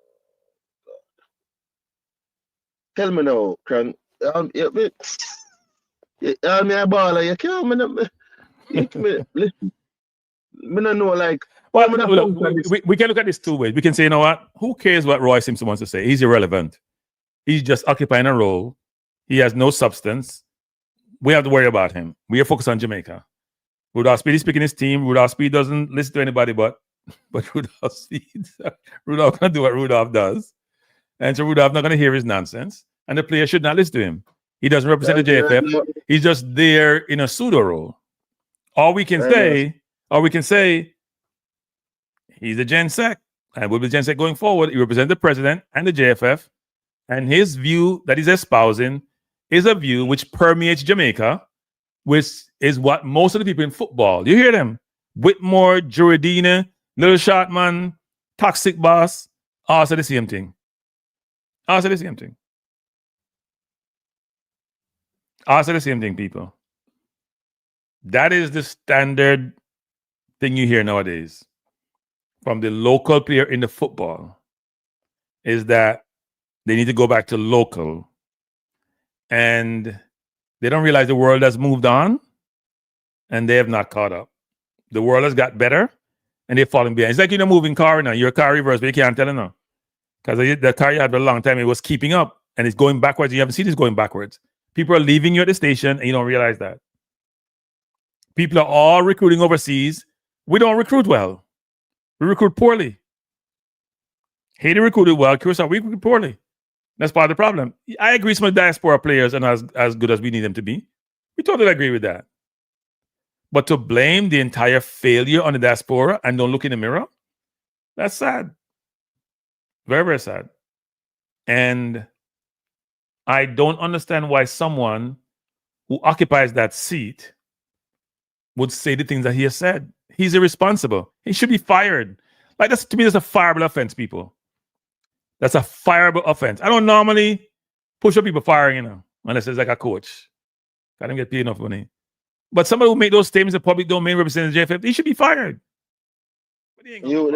tell me now, Crank. Me a baller. You can't. Listen. Me don't know, like. Well, we can look at this two ways. We can say, you know what? Who cares what Roy Simpson wants to say? He's irrelevant. He's just occupying a role. He has no substance. We have to worry about him. We are focused on Jamaica. Rudolph Speed is picking his team. Rudolph Speed doesn't listen to anybody but Rudolph Speed. Rudolph can do what Rudolph does. And so Rudolph not going to hear his nonsense. And the player should not listen to him. He doesn't represent the JFF. He's just there in a pseudo role. All we can say, he's a Gen Sec. And will be Gen Sec going forward. He represents the president and the JFF. And his view that he's espousing is a view which permeates Jamaica, which is what most of the people in football, you hear them, Whitmore, Juridina, Little Shotman, Toxic Boss, all say the same thing. All say the same thing. All say the same thing, people. That is the standard thing you hear nowadays from the local player in the football, is that they need to go back to local. And they don't realize the world has moved on and they have not caught up. The world has got better and they're falling behind. It's like a moving car now. You're a car reverse, but you can't tell it now. Because the car you had for a long time, it was keeping up and it's going backwards. You haven't seen this going backwards. People are leaving you at the station and you don't realize that. People are all recruiting overseas. We don't recruit well. We recruit poorly. Haiti recruited well. Curacao, we recruit poorly. That's part of the problem. I agree some of the diaspora players are not as good as we need them to be. We totally agree with that. But to blame the entire failure on the diaspora and don't look in the mirror, that's sad. Very, very sad. And I don't understand why someone who occupies that seat would say the things that he has said. He's irresponsible. He should be fired. Like, that's, to me, that's a fireable offense, people. That's a fireable offense. I don't normally push up people firing, unless it's like a coach. I don't get paid enough money. But somebody who make those statements in public domain representing the JFF, he should be fired. You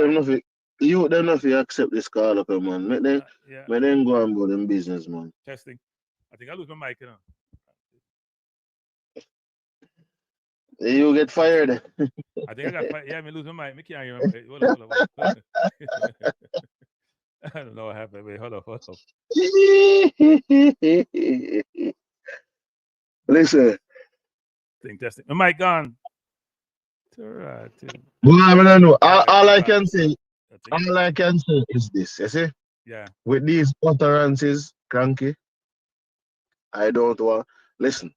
don't know if you accept this call up, man. Make them go and go them business, man. Testing. I think I lose my mic, You get fired. I think I got fired. Yeah, I lose my mic. Me can't hear him. Hold on. I don't know what happened. Wait, hold up. Listen. Testing. My mic gone. It's all right. Well, I don't know. All I can say is this. You see? Yeah. With these utterances, Cranky, I don't want. Listen,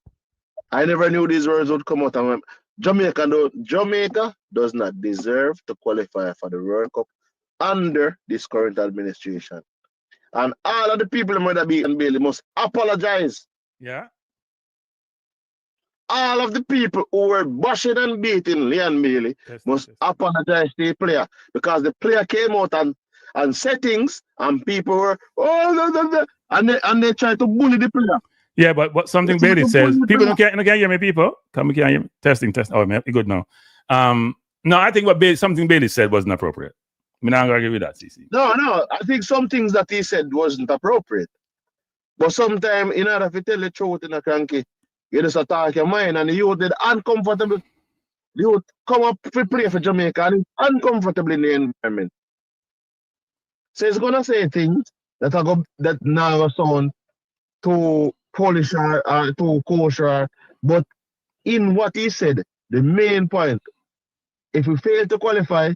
I never knew these words would come out. Jamaica does not deserve to qualify for the World Cup under this current administration. And all of the people in Mother B and Bailey must apologize. Yeah. All of the people who were bashing and beating Leon Bailey must apologize to the player, because the player came out and settings and people were and they tried to bully the player. Yeah, but something Bailey says, people can't hear me, people. Come can't hear me. Testing. Oh, man, good now. No, I think something Bailey said wasn't appropriate. I'm not gonna give you that, CC. No, I think some things that he said wasn't appropriate. But sometimes, in order to tell the truth in a Cranky, you just attack your mind, and the youth did uncomfortable. The youth come up to play for Jamaica and uncomfortable in the environment. So he's gonna say things that now sound too Polish or too kosher, but in what he said, the main point, if we fail to qualify,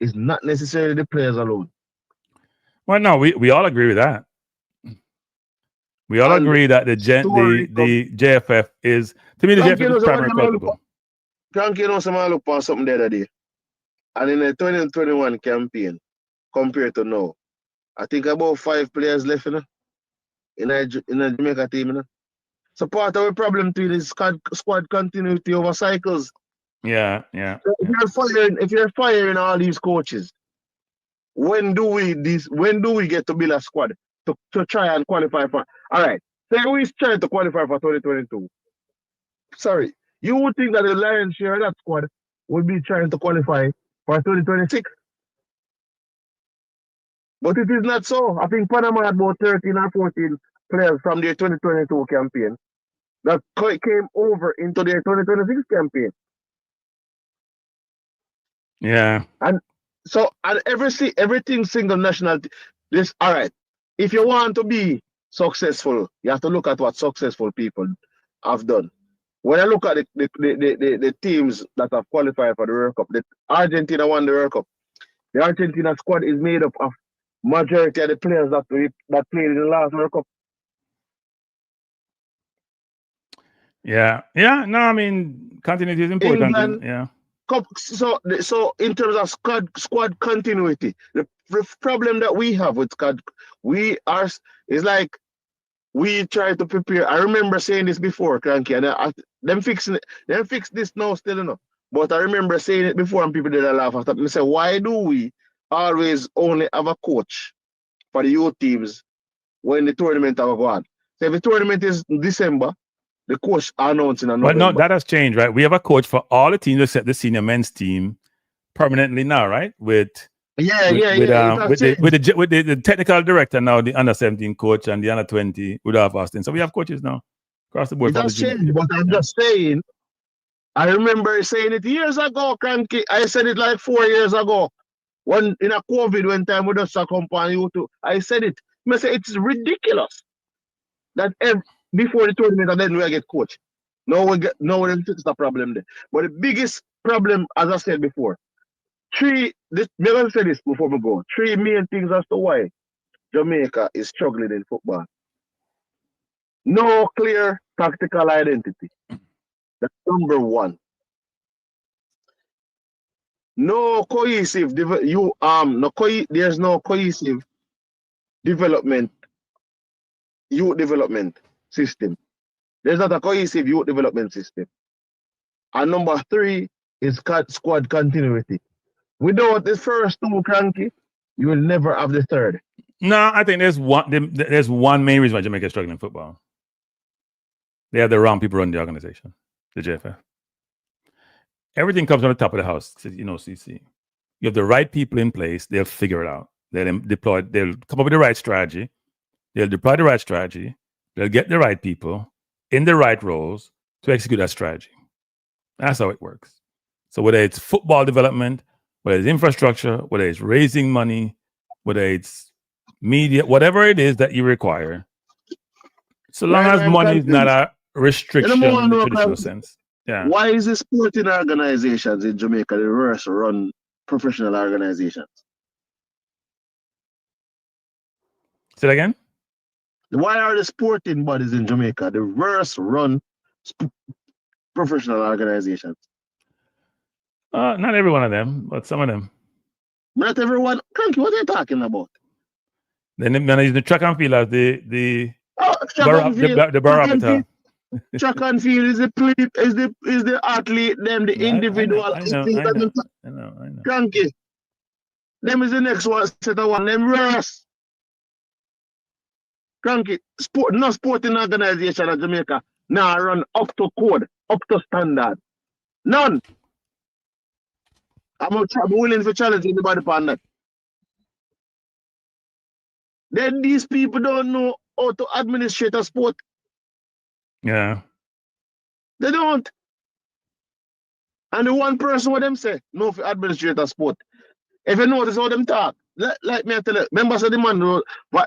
is not necessarily the players alone. Well, no, we all agree with that. We all agree that the JFF is, to me, the JFF is primary culpable. Cranky, someone look for something the other day. And in the 2021 campaign, compared to now, I think about 5 players left in a Jamaica team. So part of the problem to this squad continuity over cycles. Yeah. So if you're firing all these coaches, when do we get to build a squad to try and qualify for? All right, say we trying to qualify for 2022. Sorry, you would think that the lion's share of that squad would be trying to qualify for 2026. But it is not so. I think Panama had about 13 or 14 players from their 2022 campaign that came over into their 2026 campaign. Yeah. And so, and everything single nationality. This, all right. If you want to be successful, you have to look at what successful people have done. When I look at the teams that have qualified for the World Cup, the Argentina won the World Cup. The Argentina squad is made up of majority of the players that played in the last World Cup. Yeah. No, I mean, continuity is important. England, yeah. So in terms of squad continuity, the problem that we have with squad, is like we try to prepare. I remember saying this before, Cranky, and them fix this now still enough. But I remember saying it before, and people did a laugh after me. Say, why do we always only have a coach for the youth teams when the tournament have gone? So if the tournament is December, the coach announcing in November. But no, that has changed, right? We have a coach for all the teams except the senior men's team permanently now, right? With the technical director now, the under 17 coach and the under 20 would have Austin. So we have coaches now across the board. It has changed, but I'm just saying. I remember saying it years ago, Cranky. I said it like 4 years ago. When in a COVID when time with us accompany you to, I said it. I say it's ridiculous that before the tournament and then we get coach. No one fix the problem there. But the biggest problem, as I said before, we're gonna say this before we go. 3 main things as to why Jamaica is struggling in football. No clear tactical identity. That's number one. No cohesive there's no cohesive development, youth development system. There's not a cohesive youth development system. And number 3 is squad continuity. Without the first 2, Cranky, you will never have the third. No, I think there's one main reason why Jamaica is struggling in football. They have the wrong people running the organization, the JFF. Everything comes from the top of the house, CC. You have the right people in place, they'll figure it out. They'll come up with the right strategy. They'll deploy the right strategy. They'll get the right people in the right roles to execute that strategy. That's how it works. So whether it's football development, whether it's infrastructure, whether it's raising money, whether it's media, whatever it is that you require, so long as money is not a restriction in the traditional sense. Yeah. Why is the sporting organizations in Jamaica the worst run professional organizations? Say that again? Why are the sporting bodies in Jamaica the worst run professional organizations? Not every one of them, but some of them. Not everyone. Cranky, what are you talking about? Then use the track and field as the barometer. Track and field is the athlete, them the individual. I know. Cranky. Them is the next one, set of one. Them worse. Cranky. No sporting organization in Jamaica now run up to code, up to standard. None. I'm willing to challenge anybody upon that. Then these people don't know how to administrate a sport. Yeah. They don't. And the one person what them say, no for administrate a sport. If you notice how them talk, like me I tell you, members of the man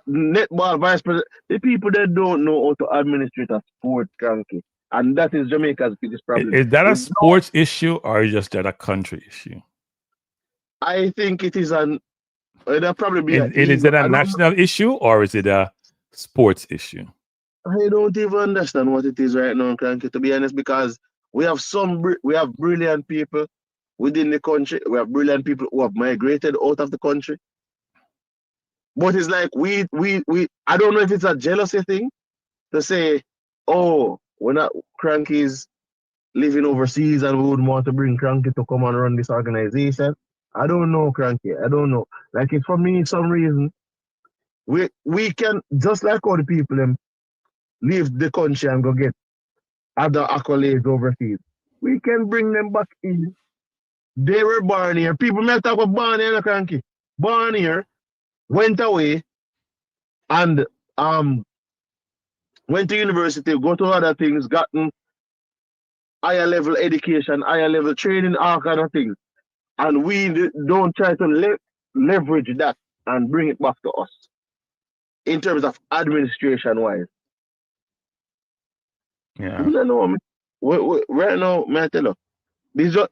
netball vice president, the people that don't know how to administrate a sport, Cranky. And that is Jamaica's biggest problem. Is that a sports issue or is just that a country issue? I think it is it'll probably be is it a national issue or is it a sports issue? I don't even understand what it is right now, Cranky, to be honest, because we have brilliant people within the country. We have brilliant people who have migrated out of the country. But it's like I don't know if it's a jealousy thing to say, oh, we're not Cranky's living overseas and we wouldn't want to bring Cranky to come and run this organization. I don't know, Cranky. I don't know. Like if for me, some reason, we can, just like all the people leave the country and go get other accolades overseas. We can bring them back in. They were born here. People may talk about born here, Cranky. Born here, went away, and went to university, go to other things, gotten higher level education, higher level training, all kind of things. And we don't try to leverage that and bring it back to us in terms of administration wise. Yeah. You know, right now, may I tell you,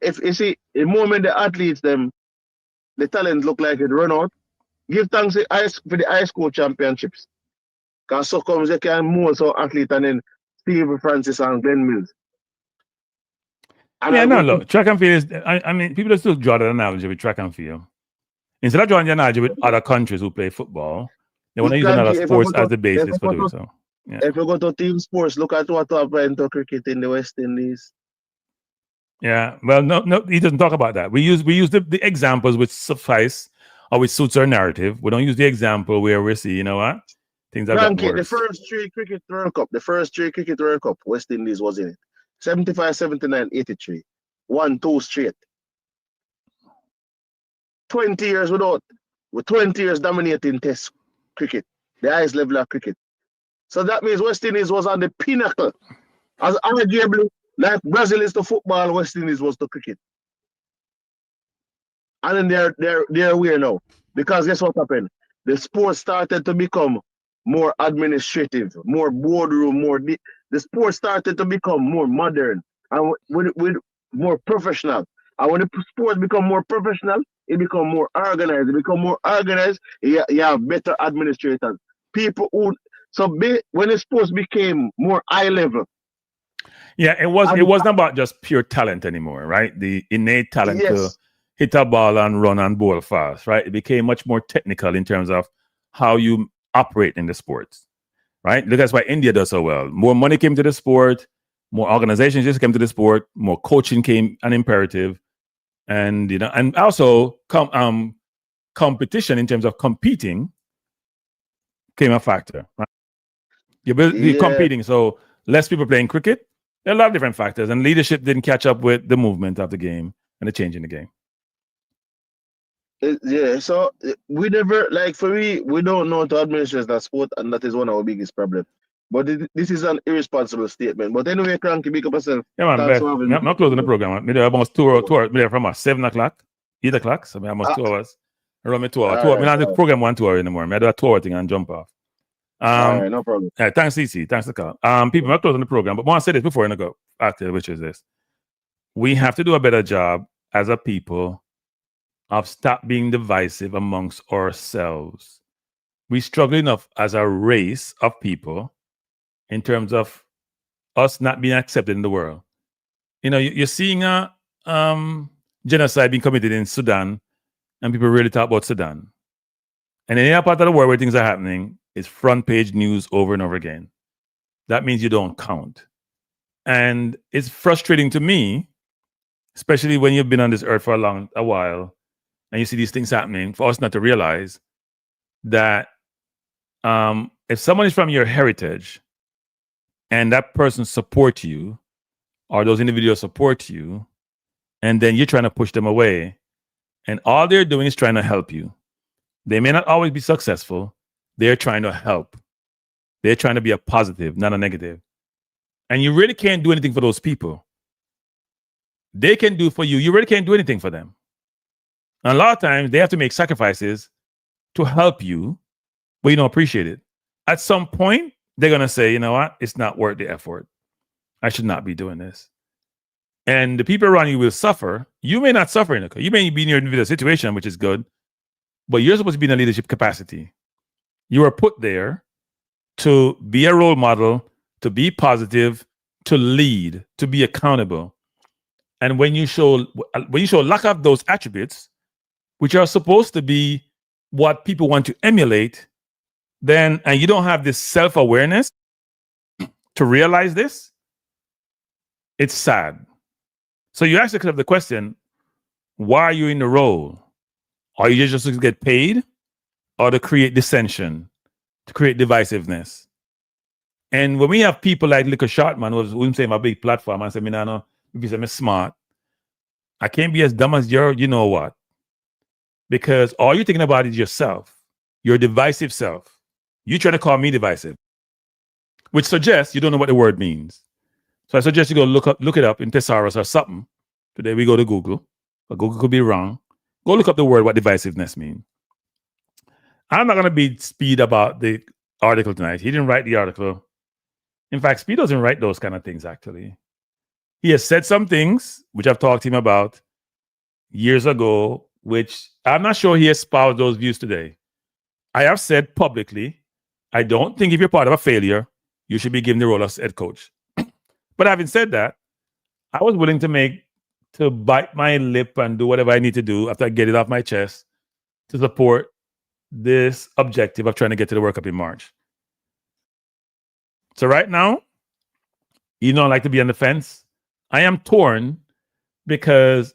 if you see, the moment the athletes, the talent look like it run out, give thanks for the high school championships. Because so comes they can move so athlete and then Steve Francis and Glenn Mills. And yeah, no, look, track and field is, I mean, people still draw the analogy with track and field. Instead of drawing the analogy with other countries who play football, they want to use another sports as the basis for doing so. Yeah. If you go to team sports, look at what happened to cricket in the West Indies. Yeah, well, no, he doesn't talk about that. We use the examples which suffice or which suits our narrative. We don't use the example where we see, you know what, things have gotten worse. The first three cricket World Cup, West Indies was in it. 75, 79, 83. 1-2 straight. 20 years with 20 years dominating test cricket, the highest level of cricket. So that means West Indies was on the pinnacle. As arguably, like Brazil is to football, West Indies was to cricket. And then they're where now. Because guess what happened? The sport started to become more administrative, more boardroom, the sport started to become more modern and with more professional. And when the sport become more professional, it become more organized. It become more organized, you have better administrators. People who when the sports became more high level. Yeah, it wasn't about just pure talent anymore, right? The innate talent to hit a ball and run and bowl fast, right? It became much more technical in terms of how you operate in the sports, right? Look, that's why India does so well. More money came to the sport, more organizations just came to the sport, more coaching came an imperative, and and also competition in terms of competing came a factor. Right? You're competing, so less people playing cricket. There are a lot of different factors, and leadership didn't catch up with the movement of the game and the change in the game. So we never, like for me, we don't know how to administer that sport, and that is one of our biggest problems. But this is an irresponsible statement. But anyway, Cranky, big up yourself. Yeah, man, I'm not closing the program. I'm almost 2 hours. I'm from 7 o'clock, 8 o'clock, so I'm almost 2 hours. Around me 2 hours. I'm not the program 1 2 hours anymore. I do a 2 hour thing and jump off. All right, no problem. Thanks, CC. Thanks for the call. People, I'm not closing the program, but I want to say this before I go after, which is this. We have to do a better job as a people of stop being divisive amongst ourselves. We struggle enough as a race of people in terms of us not being accepted in the world. You're seeing a genocide being committed in Sudan, and people really talk about Sudan. And in any part of the world where things are happening, it's front page news over and over again. That means you don't count. And it's frustrating to me, especially when you've been on this earth for a while, and you see these things happening, for us not to realize that if someone is from your heritage and that person supports you, or those individuals support you, and then you're trying to push them away, and all they're doing is trying to help you. They may not always be successful. They're trying to help. They're trying to be a positive, not a negative. And you really can't do anything for those people. They can do for you. You really can't do anything for them. And a lot of times they have to make sacrifices to help you, but you don't appreciate it. At some point, they're going to say, you know what? It's not worth the effort. I should not be doing this. And the people around you will suffer. You may not suffer. You may be in your individual situation, which is good, but you're supposed to be in a leadership capacity. You are put there to be a role model, to be positive, to lead, to be accountable. And when you show lack of those attributes, which are supposed to be what people want to emulate, and you don't have this self-awareness to realize this, it's sad. So you ask yourself the question, why are you in the role? Are you just to get paid or to create dissension, to create divisiveness? And when we have people like Liquor Shotman, who's saying my big platform, I say, no, if you say I'm smart, I can't be as dumb as you know what. Because all you're thinking about is yourself, your divisive self. You try to call me divisive, which suggests you don't know what the word means. So I suggest you go look it up in thesaurus or something. Today we go to Google, but Google could be wrong. Go look up the word, what divisiveness means. I'm not going to be Speed about the article tonight. He didn't write the article. In fact, Speed doesn't write those kind of things, actually. He has said some things, which I've talked to him about years ago, which I'm not sure he espoused those views today. I have said publicly, I don't think if you're part of a failure, you should be given the role of head coach. But having said that, I was willing to bite my lip and do whatever I need to do after I get it off my chest to support this objective of trying to get to the World Cup in March. So right now, you know, I like to be on the fence. I am torn because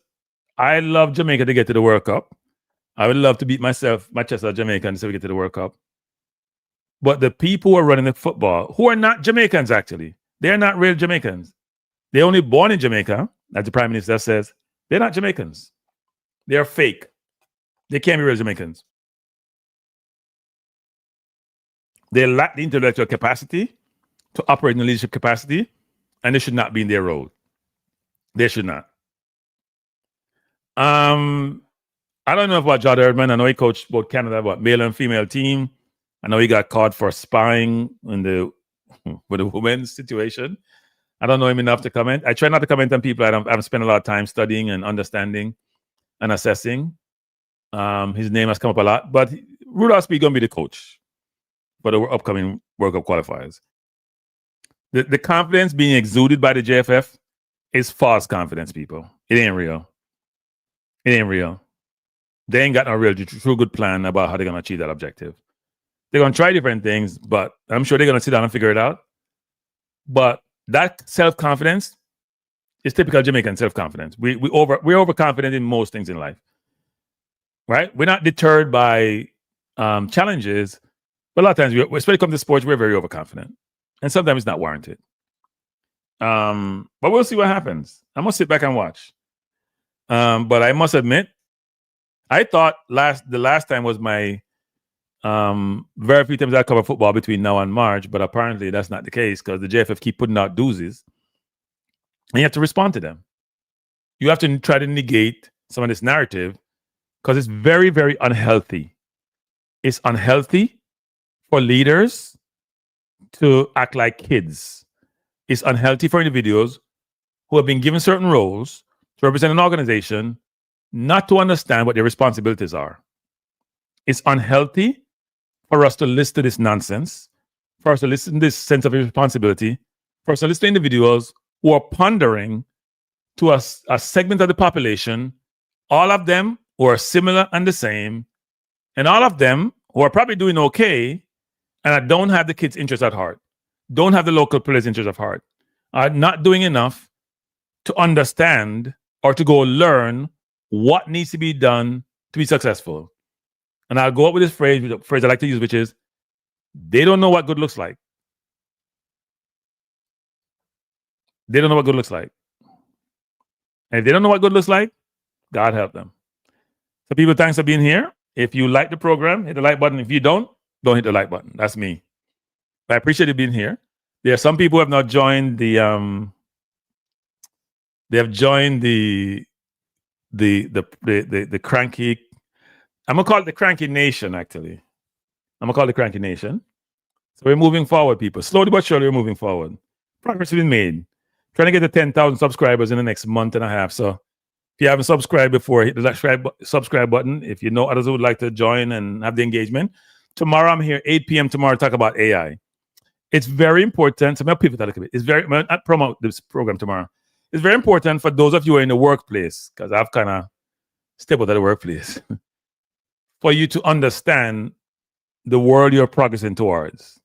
I love Jamaica to get to the World Cup. I would love to beat my chest as Jamaican so we get to the World Cup. But the people who are running the football, who are not Jamaicans actually, they're not real Jamaicans. They're only born in Jamaica, as the Prime Minister says. They're not Jamaicans. They're fake. They can't be real Jamaicans. They lack the intellectual capacity to operate in the leadership capacity, and they should not be in their role. They should not. I don't know about Jod Erdman. I know he coached both Canada, male and female team. I know he got caught for spying with the women's situation. I don't know him enough to comment. I try not to comment on people I've spent a lot of time studying and understanding and assessing. His name has come up a lot, but Rudolph Speed going to be the coach for the upcoming World Cup qualifiers. The confidence being exuded by the JFF is false confidence, people. It ain't real. It ain't real. They ain't got no real true good plan about how they're going to achieve that objective. They're going to try different things, but I'm sure they're going to sit down and figure it out. But that self-confidence is typical Jamaican self-confidence. We're overconfident in most things in life, right? We're not deterred by challenges, but a lot of times, especially when it comes to sports, we're very overconfident. And sometimes it's not warranted. But we'll see what happens. I'm going to sit back and watch. But I must admit, I thought the last time was my very few times I cover football between now and March, but apparently that's not the case because the JFF keep putting out doozies. And you have to respond to them. You have to try to negate some of this narrative because it's very, very unhealthy. It's unhealthy for leaders to act like kids. It's unhealthy for individuals who have been given certain roles to represent an organization not to understand what their responsibilities are. It's unhealthy for us to listen to this nonsense, for us to listen to this sense of responsibility, for us to listen to individuals who are pondering to a segment of the population, all of them who are similar and the same, and all of them who are probably doing okay and don't have the kids' interest at heart, don't have the local players' interest at heart, are not doing enough to understand or to go learn what needs to be done to be successful. And I'll go up with this phrase I like to use, which is, they don't know what good looks like. They don't know what good looks like. And if they don't know what good looks like, God help them. So people, thanks for being here. If you like the program, hit the like button. If you don't hit the like button. That's me. But I appreciate you being here. There are some people who have not joined the they have joined the cranky. I'm gonna call it the Cranky Nation, actually. I'm gonna call it the Cranky Nation. So we're moving forward, people. Slowly but surely, we're moving forward. Progress has been made. Trying to get to 10,000 subscribers in the next month and a half. So if you haven't subscribed before, hit the subscribe button. If you know others who would like to join and have the engagement. Tomorrow, I'm here, 8 p.m. tomorrow, to talk about AI. It's very important. So I'm people that look at it. It's very, not promote this program tomorrow. It's very important for those of you who are in the workplace, because I've kind of stepped out of the workplace, for you to understand the world you're progressing towards.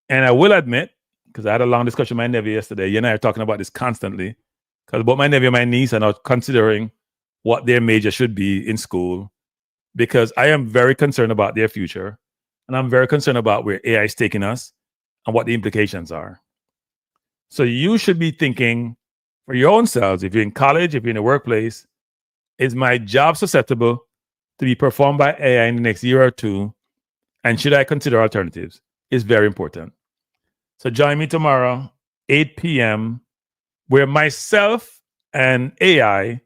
And I will admit, because I had a long discussion with my nephew yesterday, you and I are talking about this constantly. because both my nephew and my niece are now considering what their major should be in school, because I am very concerned about their future, and I'm very concerned about where AI is taking us and what the implications are. So you should be thinking for your own selves, if you're in college, if you're in the workplace, is my job susceptible to be performed by AI in the next year or two? And should I consider alternatives? It's very important. So join me tomorrow, 8 p.m., where myself and AI,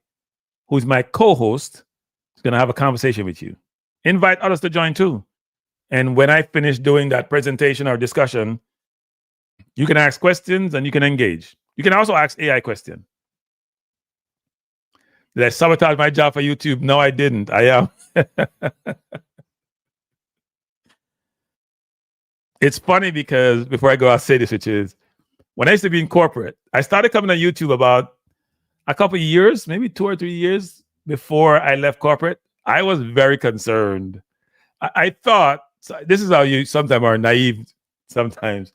who's my co-host, is going to have a conversation with you. Invite others to join too. And when I finish doing that presentation or discussion, you can ask questions and you can engage. You can also ask AI questions. Did I sabotage my job for YouTube? No, I didn't. I am. It's funny because before I go, I'll say this, which is when I used to be in corporate, I started coming on YouTube about a couple of years, maybe 2 or 3 years before I left corporate. I was very concerned. I thought, this is how you sometimes are naive sometimes.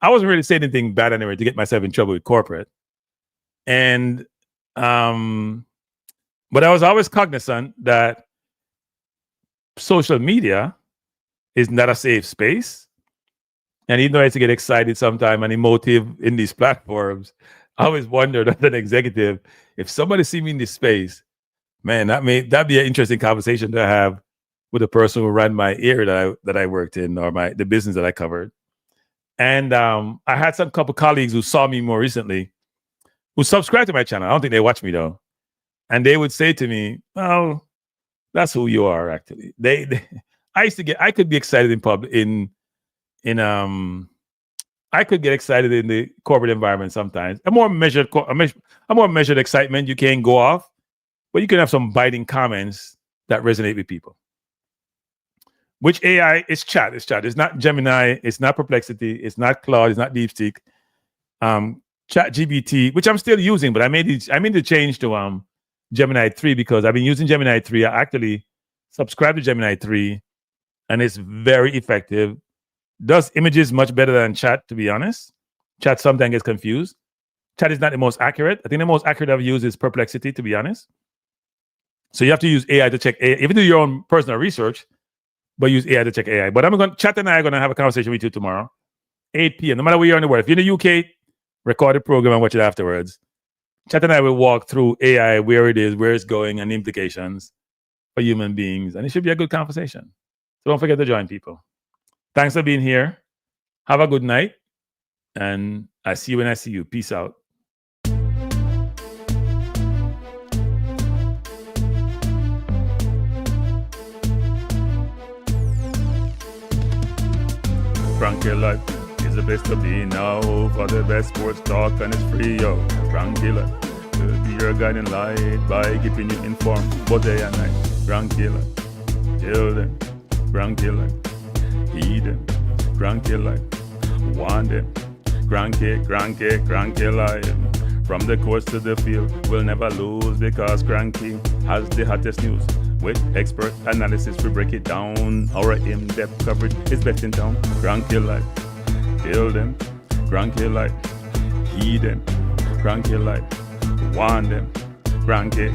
I wasn't really saying anything bad anyway to get myself in trouble with corporate. And, but I was always cognizant that social media is not a safe space. And even though I used to get excited sometimes and emotive in these platforms, I always wondered as an executive, if somebody see me in this space, man, that'd be an interesting conversation to have with the person who ran my area that I worked in, or the business that I covered. And I had some couple colleagues who saw me more recently, who subscribed to my channel. I don't think they watch me though. And they would say to me, "Oh, that's who you are." Actually, I could be excited in public, I could get excited in the corporate environment sometimes. A more measured excitement. You can't go off, but you can have some biting comments that resonate with people. Which AI is chat? It's chat. It's not Gemini. It's not Perplexity. It's not Claude. It's not DeepSeek. Chat GBT, which I'm still using, but I made the change to Gemini 3 because I've been using Gemini 3. I actually subscribe to Gemini 3, and it's very effective. Does images much better than chat, to be honest. Chat sometimes gets confused. Chat is not the most accurate. I think the most accurate I've used is Perplexity, to be honest. So you have to use AI to check AI. Even do your own personal research, but use AI to check AI. But Chat and I are going to have a conversation with you tomorrow, 8 p.m. No matter where you're in the world. If you're in the UK, record the program and watch it afterwards. Chat and I will walk through AI, where it is, where it's going, and the implications for human beings. And it should be a good conversation. So don't forget to join people. Thanks for being here. Have a good night. And I see you when I see you. Peace out. Cranky Life is the best to be now. For the best sports talk, and it's free, yo. Cranky Life will be your guiding light by keeping you informed both day and night. Cranky Life, till then. Cranky Life, heed them. Cranky Life, want them. Cranky Life. From the courts to the field, we'll never lose because Cranky has the hottest news. With expert analysis, we break it down. Our in-depth coverage is best in town. Cranky Life, kill them. Cranky Life, heed them. Cranky Life, want them. Cranky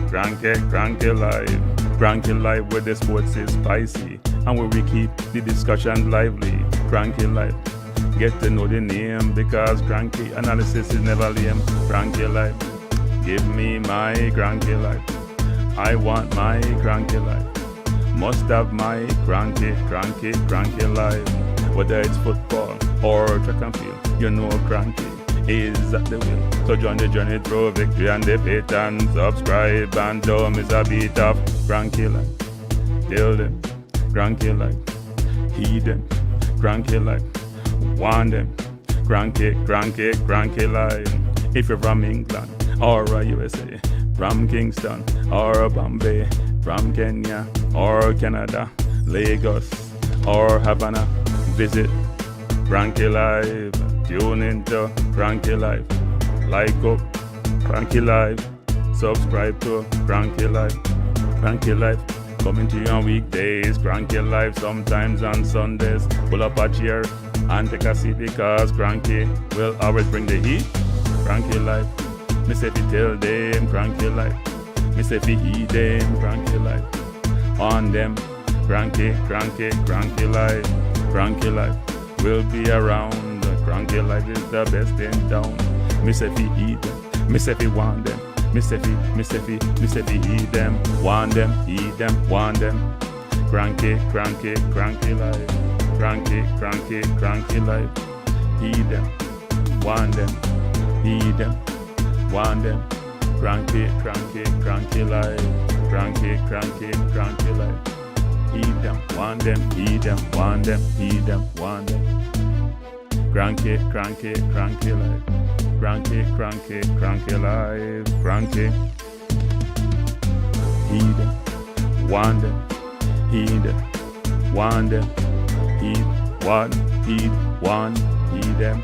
Life. Cranky Life, where the sports is spicy and where we keep the discussion lively. Cranky Life, get to know the name because Cranky analysis is never lame. Cranky Life, give me my Cranky Life. I want my Cranky Life. Must have my Cranky Life. Whether it's football or track and field, you know Cranky is at the wheel. So join the journey through victory and defeat, and subscribe and don't miss a beat of Cranky Life. Kill them, Cranky Life. Heed them, Cranky Life. Want them, Cranky Life. If you're from England or USA, from Kingston or Bombay, from Kenya or Canada, Lagos or Havana, visit Cranky Life. Tune into Cranky Life. Like up Cranky Life. Subscribe to Cranky Life. Cranky Life coming to you on weekdays. Cranky Life sometimes on Sundays. Pull up a chair and take a seat because Cranky will always bring the heat. Cranky Life, Me say fi tell them cranky life. Me say fi eat them cranky life. On them cranky life. Cranky life will be around. Cranky life is the best in town. Me say fi eat them. Me say fi want them. Me say fi eat them. Want them, eat them, want them. Cranky life. Cranky life. Eat them, want them, eat them, want them. Cranky life. Cranky life. Eat them, want them, eat them, want them, eat them, want them. Cranky life. Cranky life. Cranky. Eat them, want them, eat them, want them. Eat, want, eat them.